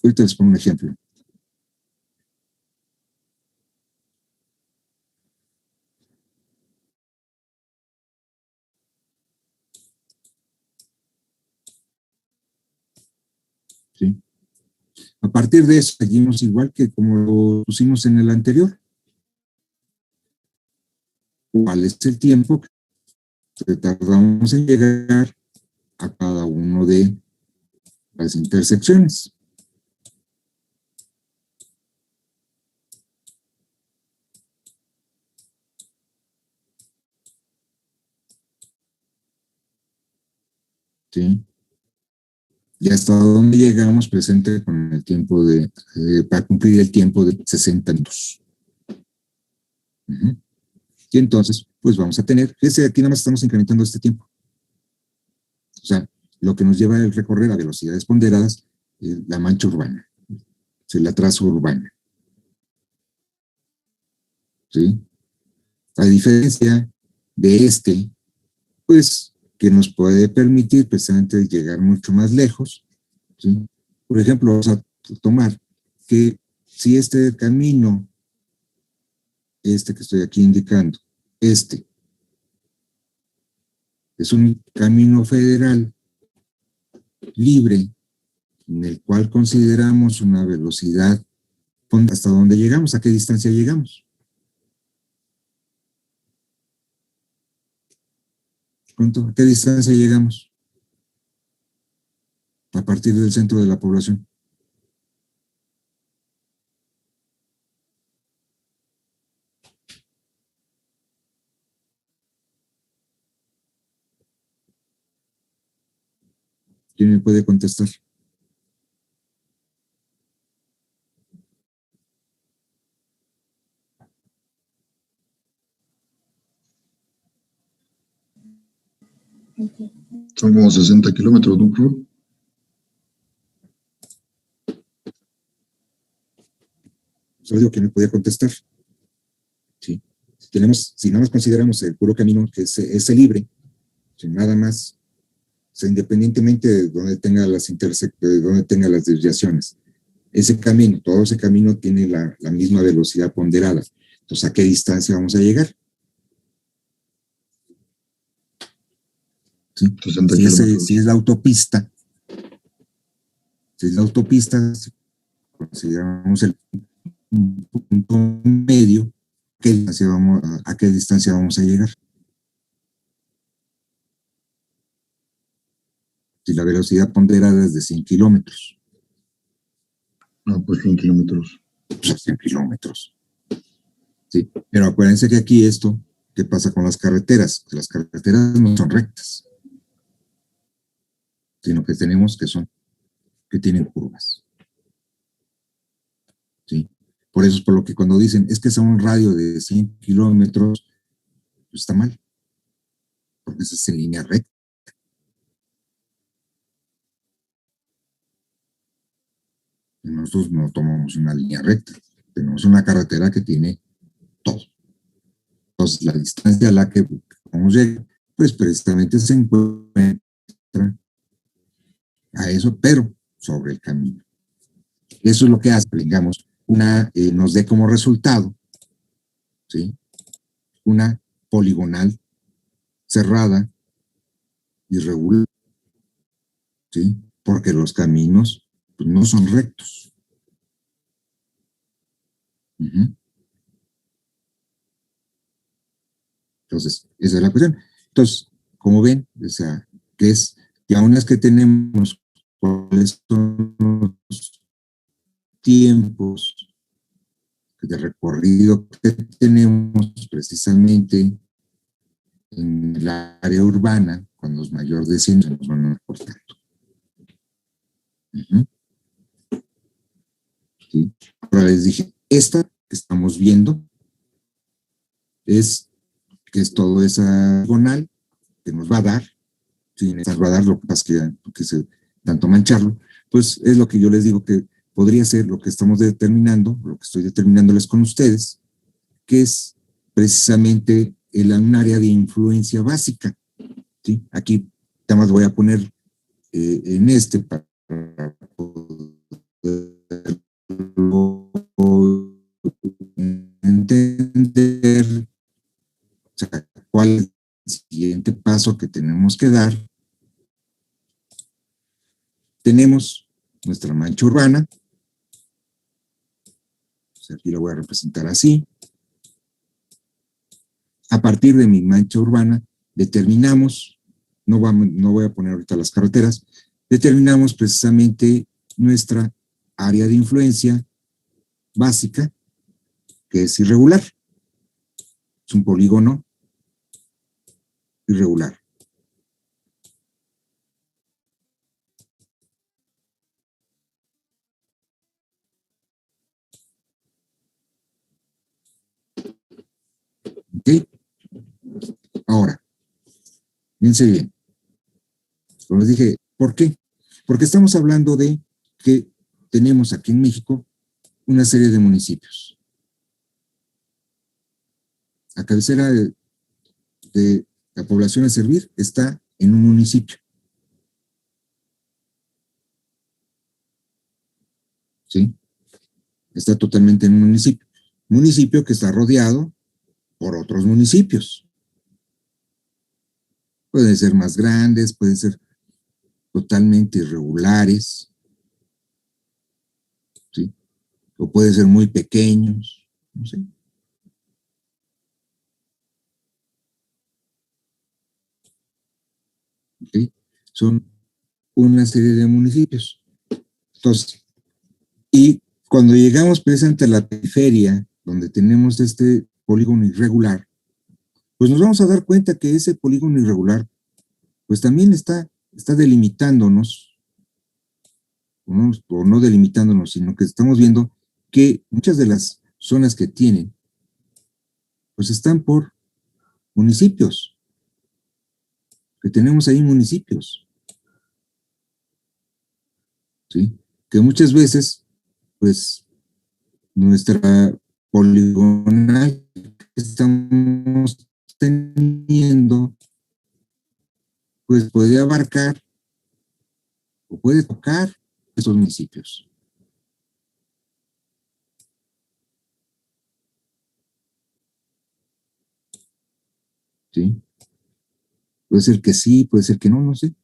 Ahorita les pongo un ejemplo. ¿Sí? A partir de eso, seguimos igual que como lo pusimos en el anterior. ¿Cuál es el tiempo que tardamos en llegar a cada uno de las intersecciones? ¿Sí? Y hasta dónde llegamos presente con el tiempo para cumplir el tiempo de 60 minutos. Y entonces, pues vamos a tener, fíjense, aquí nada más estamos incrementando este tiempo. O sea, lo que nos lleva a recorrer a velocidades ponderadas es la mancha urbana, la traza urbana. ¿Sí? A diferencia de pues, que nos puede permitir precisamente llegar mucho más lejos. ¿Sí? Por ejemplo, vamos a tomar que si este camino, que estoy aquí indicando, es un camino federal libre, en el cual consideramos una velocidad, ¿hasta dónde llegamos? ¿A qué distancia llegamos? ¿A qué distancia llegamos? A partir del centro de la población. ¿Quién me puede contestar? Son como 60 kilómetros, ¿no, profe? Solo digo que me podía contestar. ¿Sí? Si no nos consideramos el puro camino que es el libre, sin nada más, o sea, independientemente de donde tenga de donde tenga las desviaciones, ese camino, todo ese camino tiene la misma velocidad ponderada. Entonces, ¿a qué distancia vamos a llegar? ¿Sí? 60 kilómetros. Si es la autopista, si consideramos el punto medio, ¿a qué distancia vamos a llegar? Si la velocidad ponderada es de 100 kilómetros. No, pues 100 kilómetros. Pues 100 kilómetros. Sí, pero acuérdense que aquí ¿qué pasa con las carreteras? Las carreteras no son rectas, sino que que tienen curvas. ¿Sí? Por eso es por lo que cuando dicen, es que es a un radio de 100 kilómetros, pues está mal, porque eso es en línea recta. Y nosotros no tomamos una línea recta, tenemos una carretera que tiene todo. Entonces, la distancia a la que vamos a llegar, pues precisamente se encuentra a eso, pero sobre el camino. Eso es lo que hace, digamos, nos dé como resultado, ¿sí? Una poligonal cerrada, irregular, ¿sí? Porque los caminos pues, no son rectos. Entonces, esa es la cuestión. Entonces, como ven, o sea, que aún es que tenemos cuáles son los tiempos de recorrido que tenemos precisamente en el área urbana, cuando los mayores de 100 nos van recortando. ¿Sí? Ahora les dije, esta que estamos viendo que es todo esa diagonal que nos va a dar, ¿sí? Nos va a dar lo que pasa que tanto mancharlo, pues es lo que yo les digo que podría ser lo que estamos determinando, lo que estoy determinándoles con ustedes, que es precisamente un área de influencia básica. ¿Sí? Aquí nada más voy a poner en para poderlo entender, o sea, cuál es el siguiente paso que tenemos que dar. Tenemos nuestra mancha urbana, o sea, aquí la voy a representar así. A partir de mi mancha urbana, determinamos, no voy a poner ahorita las carreteras, determinamos precisamente nuestra área de influencia básica, que es irregular. Es un polígono irregular. ¿Ok? Ahora, fíjense bien. Como les dije, ¿por qué? Porque estamos hablando de que tenemos aquí en México una serie de municipios. La cabecera de la población a servir está en un municipio. ¿Sí? Está totalmente en un municipio. Municipio que está rodeado por otros municipios. Pueden ser más grandes, pueden ser totalmente irregulares, ¿sí? O pueden ser muy pequeños, no sé. ¿Okay? Son una serie de municipios. Entonces, y cuando llegamos precisamente a la periferia, donde tenemos este polígono irregular, pues nos vamos a dar cuenta que ese polígono irregular, pues también está delimitándonos, o no delimitándonos, sino que estamos viendo que muchas de las zonas que tienen, pues están por municipios. que tenemos ahí municipios, ¿sí? Que muchas veces, pues, nuestra poligonal que estamos teniendo, pues puede abarcar o puede tocar esos municipios. ¿Sí? Puede ser que sí, puede ser que no, no sé.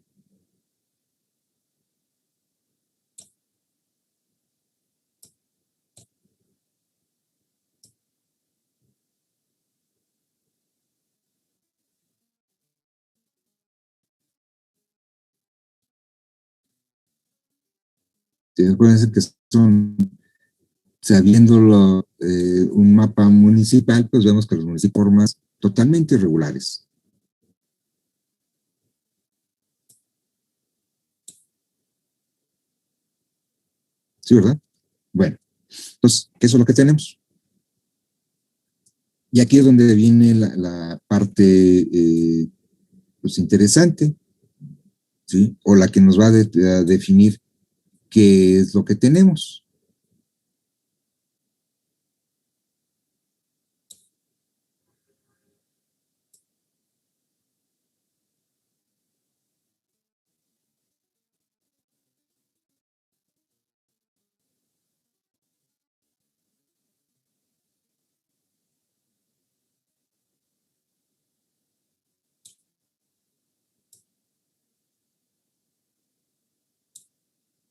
Puede que son, sabiendo un mapa municipal, pues vemos que los municipios formas totalmente irregulares. ¿Sí, verdad? Bueno, entonces, eso es lo que tenemos. Y aquí es donde viene la parte pues interesante, ¿sí? O la que nos va a definir qué es lo que tenemos.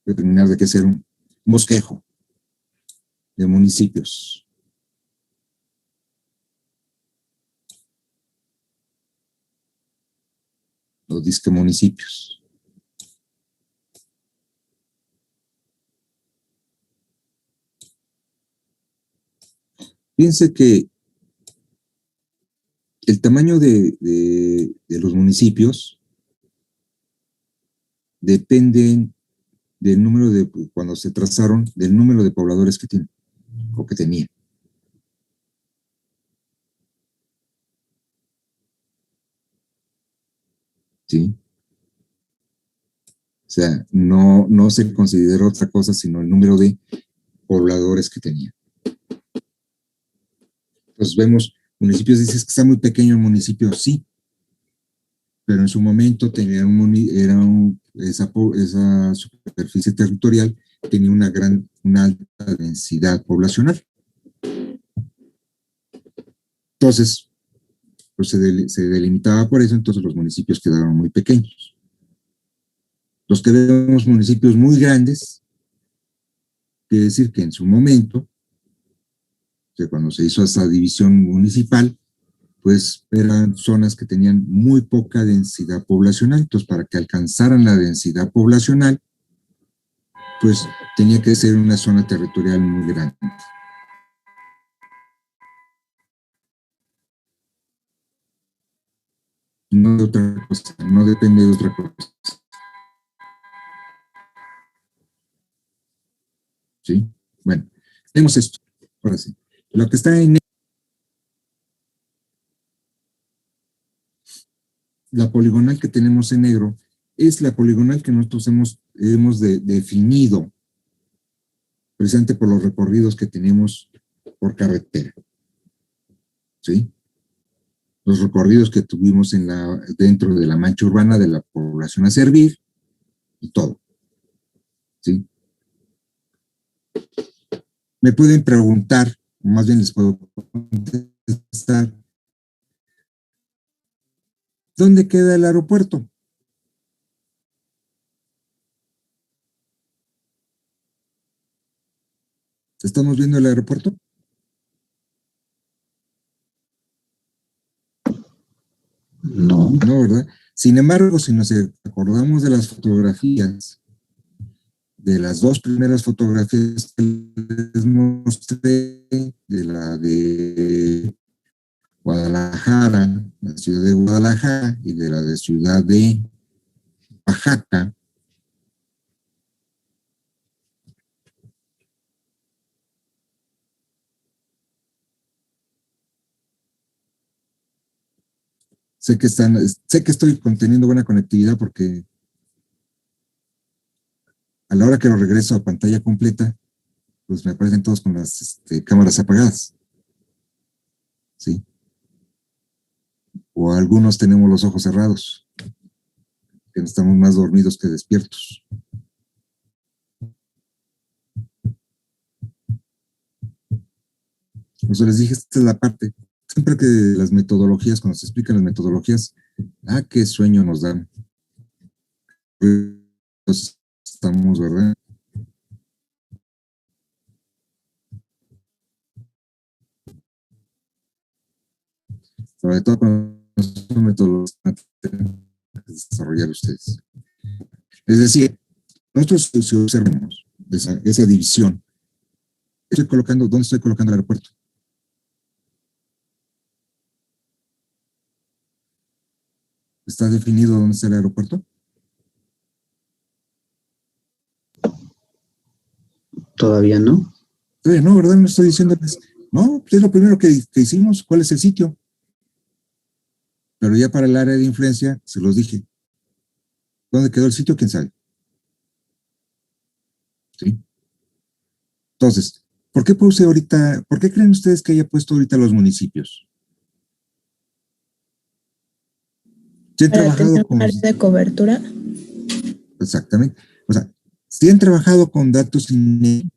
Determinar de qué ser un bosquejo de municipios. Los disque municipios. Fíjense que el tamaño de los municipios depende del número de, cuando se trazaron, del número de pobladores que tienen o que tenían. ¿Sí? O sea, no se considera otra cosa sino el número de pobladores que tenían. Entonces vemos municipios, dices que está muy pequeño el municipio, sí, pero en su momento tenía esa superficie territorial tenía una alta densidad poblacional. Entonces, pues se delimitaba por eso, entonces los municipios quedaron muy pequeños. Los que vemos municipios muy grandes, quiere decir que en su momento, o sea, cuando se hizo esa división municipal, pues eran zonas que tenían muy poca densidad poblacional. Entonces, para que alcanzaran la densidad poblacional, pues tenía que ser una zona territorial muy grande. No de otra cosa, no depende de otra cosa. ¿Sí? Bueno, tenemos esto. Ahora sí. Lo que está en la poligonal que tenemos en negro es la poligonal que nosotros hemos definido precisamente por los recorridos que tenemos por carretera. ¿Sí? Los recorridos que tuvimos dentro de la mancha urbana de la población a servir y todo. ¿Sí? Me pueden preguntar, o más bien les puedo contestar, ¿dónde queda el aeropuerto? ¿Estamos viendo el aeropuerto? No. No, ¿verdad? Sin embargo, si nos acordamos de las fotografías, de las dos primeras fotografías que les mostré, de la de Guadalajara, la ciudad de Guadalajara, y de la de ciudad de Oaxaca, Sé que estoy teniendo buena conectividad porque a la hora que lo regreso a pantalla completa, pues me aparecen todos con las cámaras apagadas. ¿Sí? O algunos tenemos los ojos cerrados, que estamos más dormidos que despiertos. Como les dije, esta es la parte. Siempre que las metodologías, cuando se explican las metodologías, qué sueño nos dan. Pues estamos, ¿verdad? Sobre todo cuando son metodologías que desarrollar ustedes. Es decir, nosotros si observamos esa división, ¿dónde estoy colocando el aeropuerto? ¿Está definido dónde está el aeropuerto? Todavía no. No, ¿verdad? No estoy diciéndoles. No, es lo primero que hicimos. ¿Cuál es el sitio? Pero ya para el área de influencia, se los dije. ¿Dónde quedó el sitio? ¿Quién sabe? ¿Sí? Entonces, ¿por qué creen ustedes que haya puesto ahorita los municipios? ¿Sí han trabajado con área de cobertura? Exactamente. O sea, si han trabajado con datos en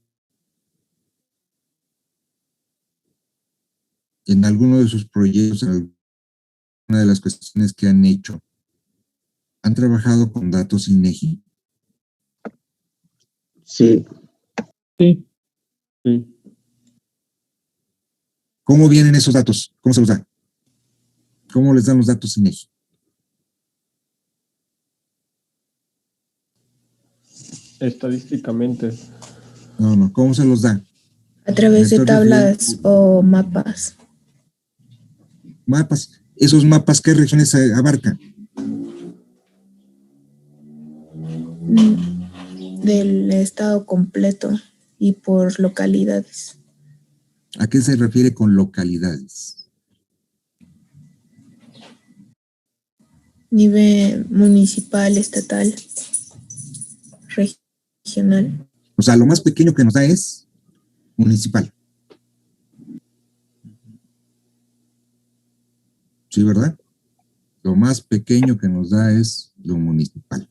alguno de sus proyectos, en alguna de las cuestiones que han hecho, ¿han trabajado con datos INEGI? Sí. Sí. Sí. ¿Cómo vienen esos datos? ¿Cómo se los dan? ¿Cómo les dan los datos INEGI? Estadísticamente. No, ¿cómo se los dan? A través de tablas o mapas. Mapas. ¿Esos mapas qué regiones abarcan? Del estado completo y por localidades. ¿A qué se refiere con localidades? Nivel municipal, estatal, regional. O sea, lo más pequeño que nos da es municipal. ¿Sí, verdad? Lo más pequeño que nos da es lo municipal.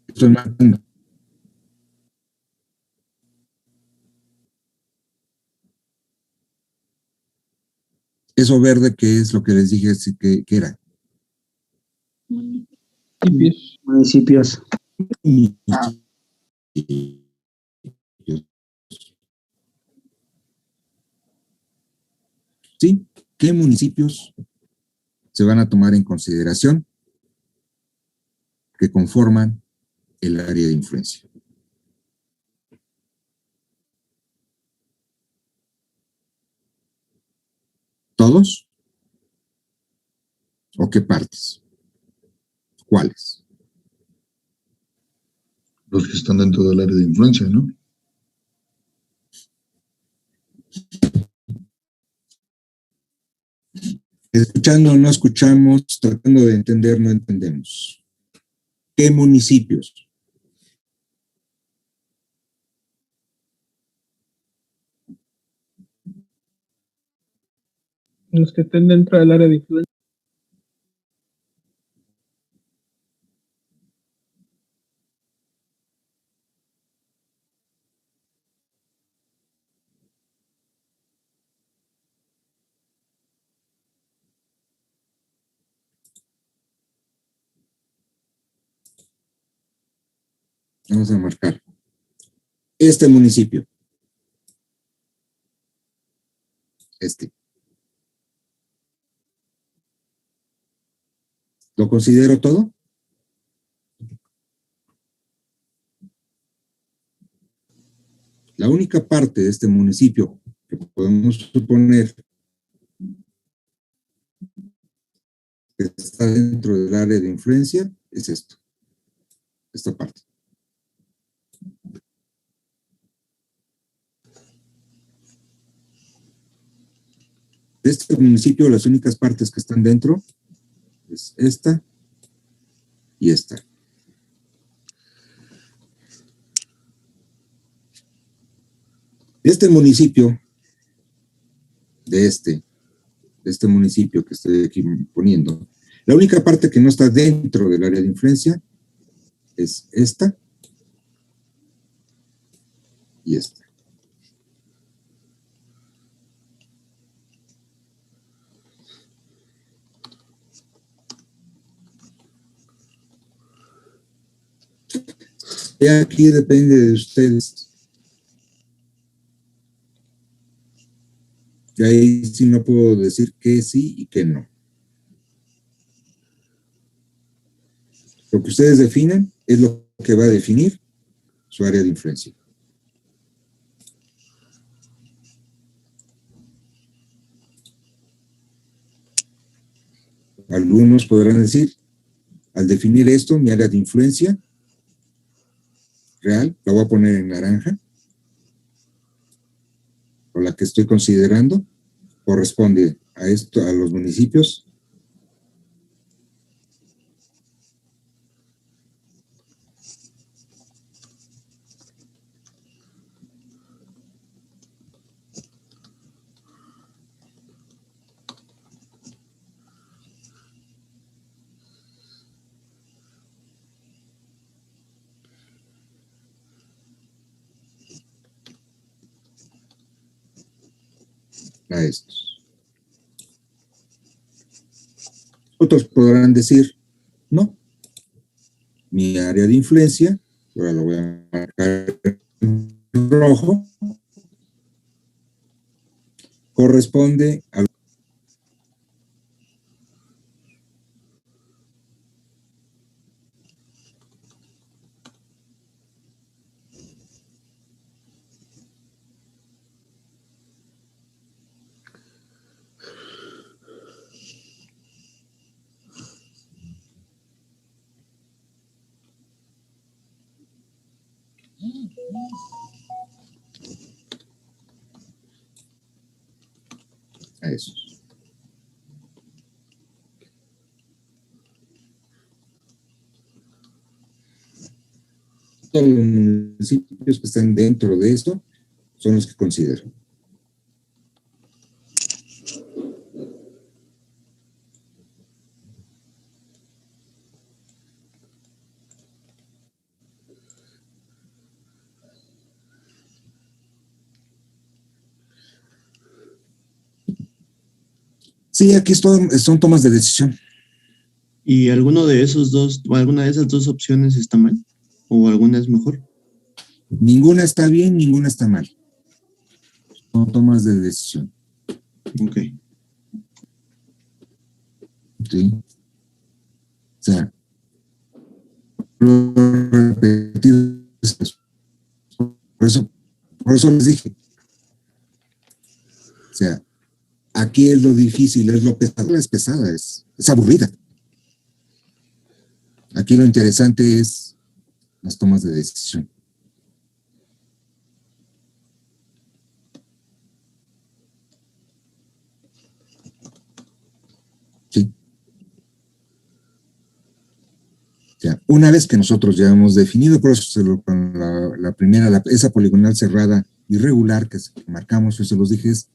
Estoy marcando. Eso verde, ¿qué es lo que les dije que era? Municipios. ¿Sí? ¿Qué municipios se van a tomar en consideración que conforman el área de influencia? ¿Todos? ¿O qué partes? ¿Cuáles? Los que están dentro del área de influencia, ¿no? Escuchando no escuchamos, tratando de entender no entendemos. ¿Qué municipios? Los que estén dentro del área de influencia. Vamos a marcar. Este municipio. ¿Lo considero todo? La única parte de este municipio que podemos suponer que está dentro del área de influencia es esto, esta parte. De este municipio, las únicas partes que están dentro es esta y esta. Este municipio, de este municipio que estoy aquí poniendo, la única parte que no está dentro del área de influencia es esta y esta. Y aquí depende de ustedes. Y ahí sí no puedo decir que sí y que no. Lo que ustedes definen es lo que va a definir su área de influencia. Algunos podrán decir, al definir esto, mi área de influencia real, la voy a poner en naranja, o la que estoy considerando, corresponde a esto, a los municipios a estos. Otros podrán decir, no, mi área de influencia, ahora lo voy a marcar en rojo, corresponde a esos. Todos los municipios que están dentro de esto son los que considero. Sí, aquí son tomas de decisión. ¿Y alguno de esos dos, o alguna de esas dos opciones está mal? ¿O alguna es mejor? Ninguna está bien, ninguna está mal. Son tomas de decisión. Ok. Sí. O sea, lo repetido. Por eso les dije. O sea, aquí es lo difícil, es lo pesado. Es pesada, es aburrida. Aquí lo interesante es las tomas de decisión. Sí. O sea, una vez que nosotros ya hemos definido, por eso con la primera, esa poligonal cerrada irregular que marcamos, yo se los dije, es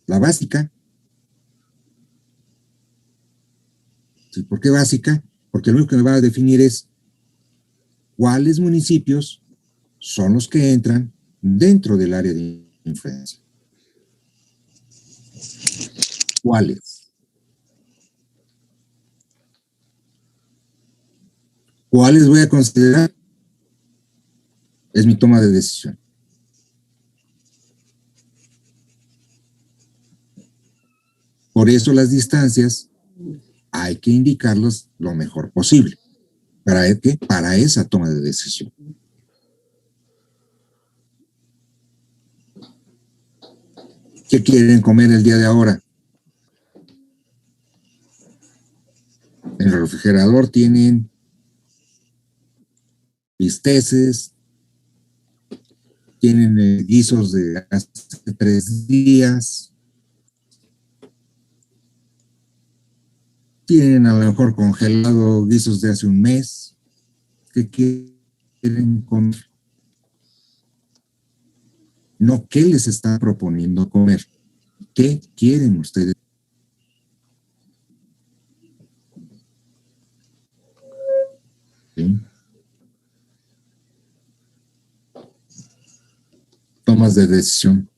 la básica. ¿Sí? ¿Por qué básica? Porque lo único que me va a definir es cuáles municipios son los que entran dentro del área de influencia. ¿Cuáles? ¿Cuáles voy a considerar? Es mi toma de decisión. Por eso las distancias hay que indicarlas lo mejor posible. ¿Para qué? Para esa toma de decisión. ¿Qué quieren comer el día de ahora? En el refrigerador tienen bisteces, tienen guisos de hace 3 días, tienen a lo mejor congelado guisos de hace un mes. ¿Qué quieren comer? No, ¿qué les está proponiendo comer? ¿Qué quieren ustedes? ¿Sí? Tomas de decisión.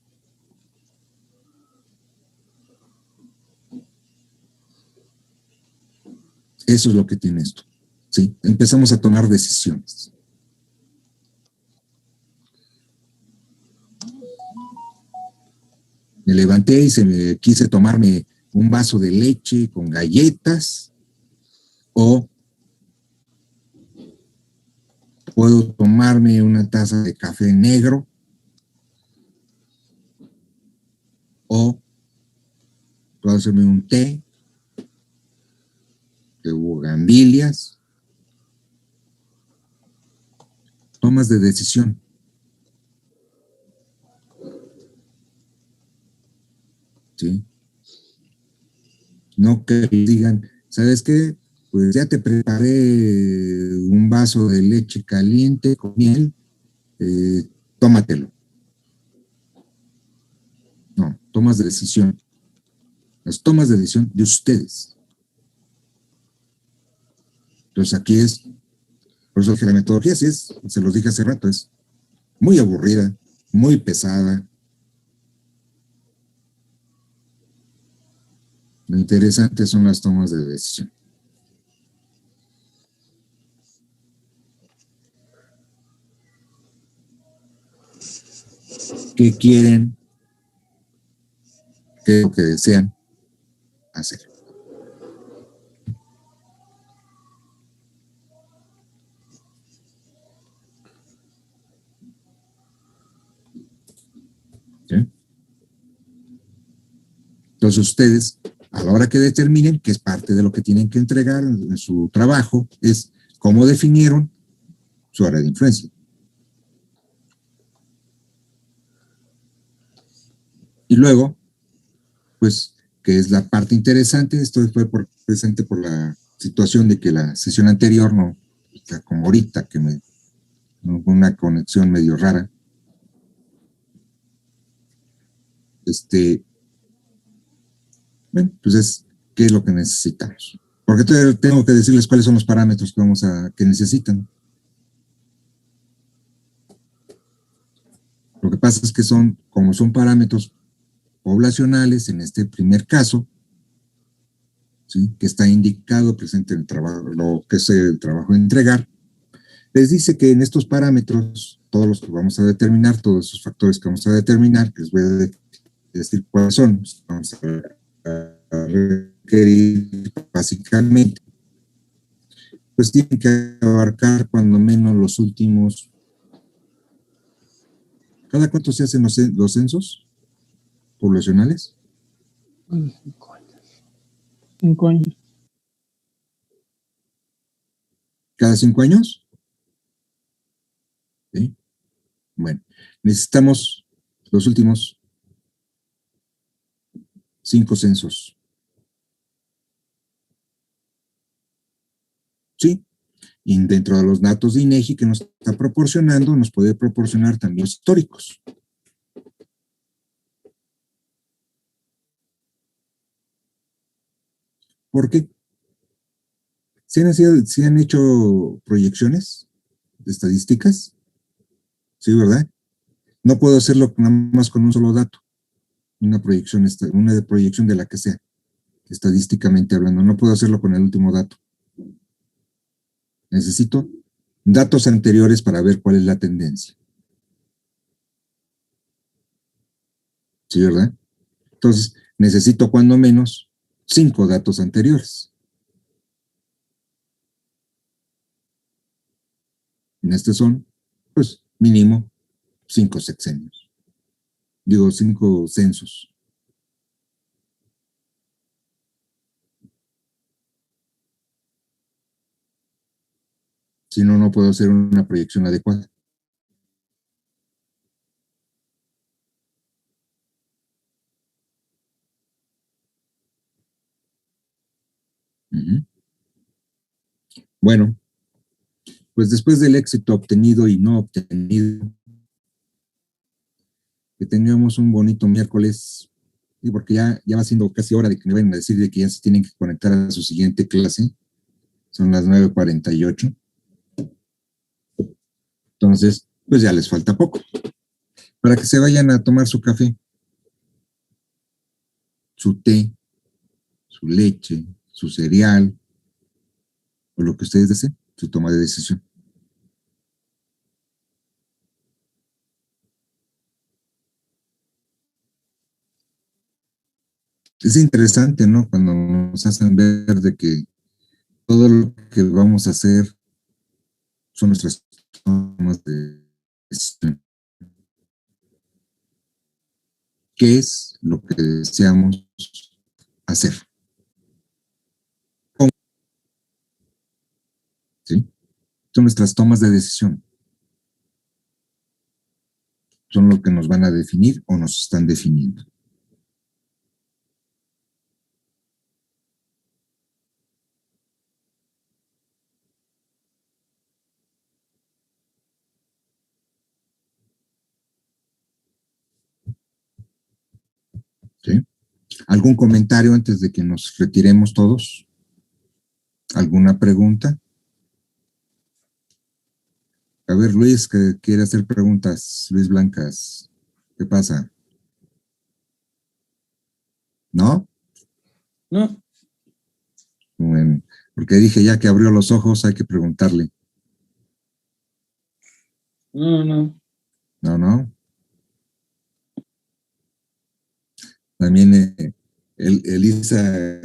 Eso es lo que tiene esto. ¿Sí? Empezamos a tomar decisiones. Me levanté y quise tomarme un vaso de leche con galletas, o puedo tomarme una taza de café negro, o puedo hacerme un té de bugambilias. Tomas de decisión. ¿Sí? No que digan, ¿sabes qué? Pues ya te preparé un vaso de leche caliente con miel, tómatelo. No, tomas de decisión. Las tomas de decisión de ustedes. Entonces aquí es, por eso que la metodología sí es, se los dije hace rato, es muy aburrida, muy pesada. Lo interesante son las tomas de decisión. ¿Qué quieren? ¿Qué es lo que desean hacer? ¿Sí? Entonces ustedes, a la hora que determinen, que es parte de lo que tienen que entregar en su trabajo, es cómo definieron su área de influencia. Y luego, pues, que es la parte interesante, esto fue presente por la situación de que la sesión anterior no, como ahorita, que no, una conexión medio rara. Bueno, pues es qué es lo que necesitamos. Porque tengo que decirles cuáles son los parámetros que necesitan. Lo que pasa es que como son parámetros poblacionales en este primer caso, ¿sí? Que está indicado presente en el trabajo, lo que es el trabajo de entregar, les dice que en estos parámetros, todos los que vamos a determinar, todos esos factores que vamos a determinar, que les voy a decir cuáles son, vamos a requerir básicamente, pues tienen que abarcar cuando menos los últimos. ¿Cada cuánto se hacen los censos poblacionales? 5 años. 5 años. ¿Cada 5 años? ¿Sí? Bueno, necesitamos los últimos 5 censos. ¿Sí? Y dentro de los datos de INEGI que nos está proporcionando, nos puede proporcionar también los históricos. ¿Por qué? ¿Se han hecho proyecciones de estadísticas? Sí, ¿verdad? No puedo hacerlo nada más con un solo dato. Una proyección de la que sea, estadísticamente hablando. No puedo hacerlo con el último dato. Necesito datos anteriores para ver cuál es la tendencia. ¿Sí, verdad? Entonces, necesito cuando menos 5 datos anteriores. En este son, pues, mínimo 5 sexenios. Digo, 5 censos. Si no, no puedo hacer una proyección adecuada. Bueno, pues después del éxito obtenido y no obtenido, que tengamos un bonito miércoles, y porque ya va siendo casi hora de que me vayan a decir de que ya se tienen que conectar a su siguiente clase. Son las 9:48. Entonces, pues ya les falta poco. Para que se vayan a tomar su café, su té, su leche, su cereal, o lo que ustedes deseen, su toma de decisión. Es interesante, ¿no? Cuando nos hacen ver de que todo lo que vamos a hacer son nuestras tomas de decisión. ¿Qué es lo que deseamos hacer? ¿Sí? Son nuestras tomas de decisión. Son lo que nos van a definir o nos están definiendo. ¿Sí? ¿Algún comentario antes de que nos retiremos todos? ¿Alguna pregunta? A ver, Luis, que quiere hacer preguntas. Luis Blancas, ¿qué pasa? ¿No? No. Bueno, porque dije ya que abrió los ojos, hay que preguntarle. No. No. También Elisa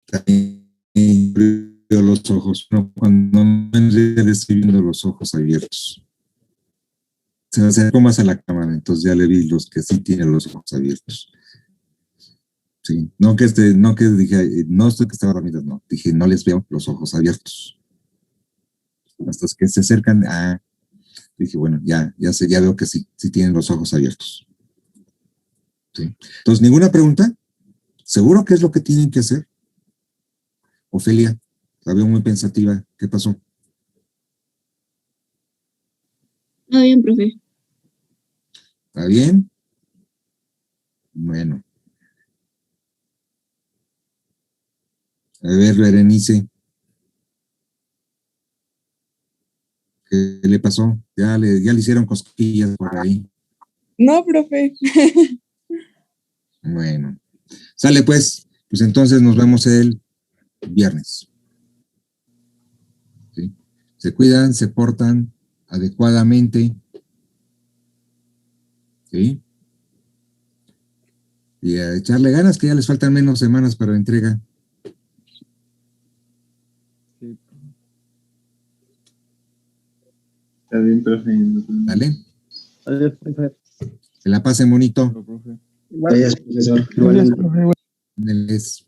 también abrió los ojos, pero cuando me describiendo los ojos abiertos. Se acercó más a la cámara, entonces ya le vi los que sí tienen los ojos abiertos. Sí, no que dije, no estoy que estaba dormido, no, dije, no les veo los ojos abiertos. Hasta que se acercan, dije, bueno, ya veo que sí tienen los ojos abiertos. ¿Sí? Entonces, ¿ninguna pregunta? ¿Seguro qué es lo que tienen que hacer? Ofelia, la veo muy pensativa. ¿Qué pasó? Está bien, profe. ¿Está bien? Bueno. A ver, Berenice. ¿Qué le pasó? Ya le hicieron cosquillas por ahí. No, profe. Bueno. Sale pues. Pues entonces nos vemos el viernes. ¿Sí? Se cuidan, se portan adecuadamente. ¿Sí? Y a echarle ganas, que ya les faltan menos semanas para la entrega. Sí. Está bien, profe. ¿Vale? Adiós, profe. Que la pasen bonito. Profe. Igual. Gracias, profesor. Gracias, profe. Ándeles.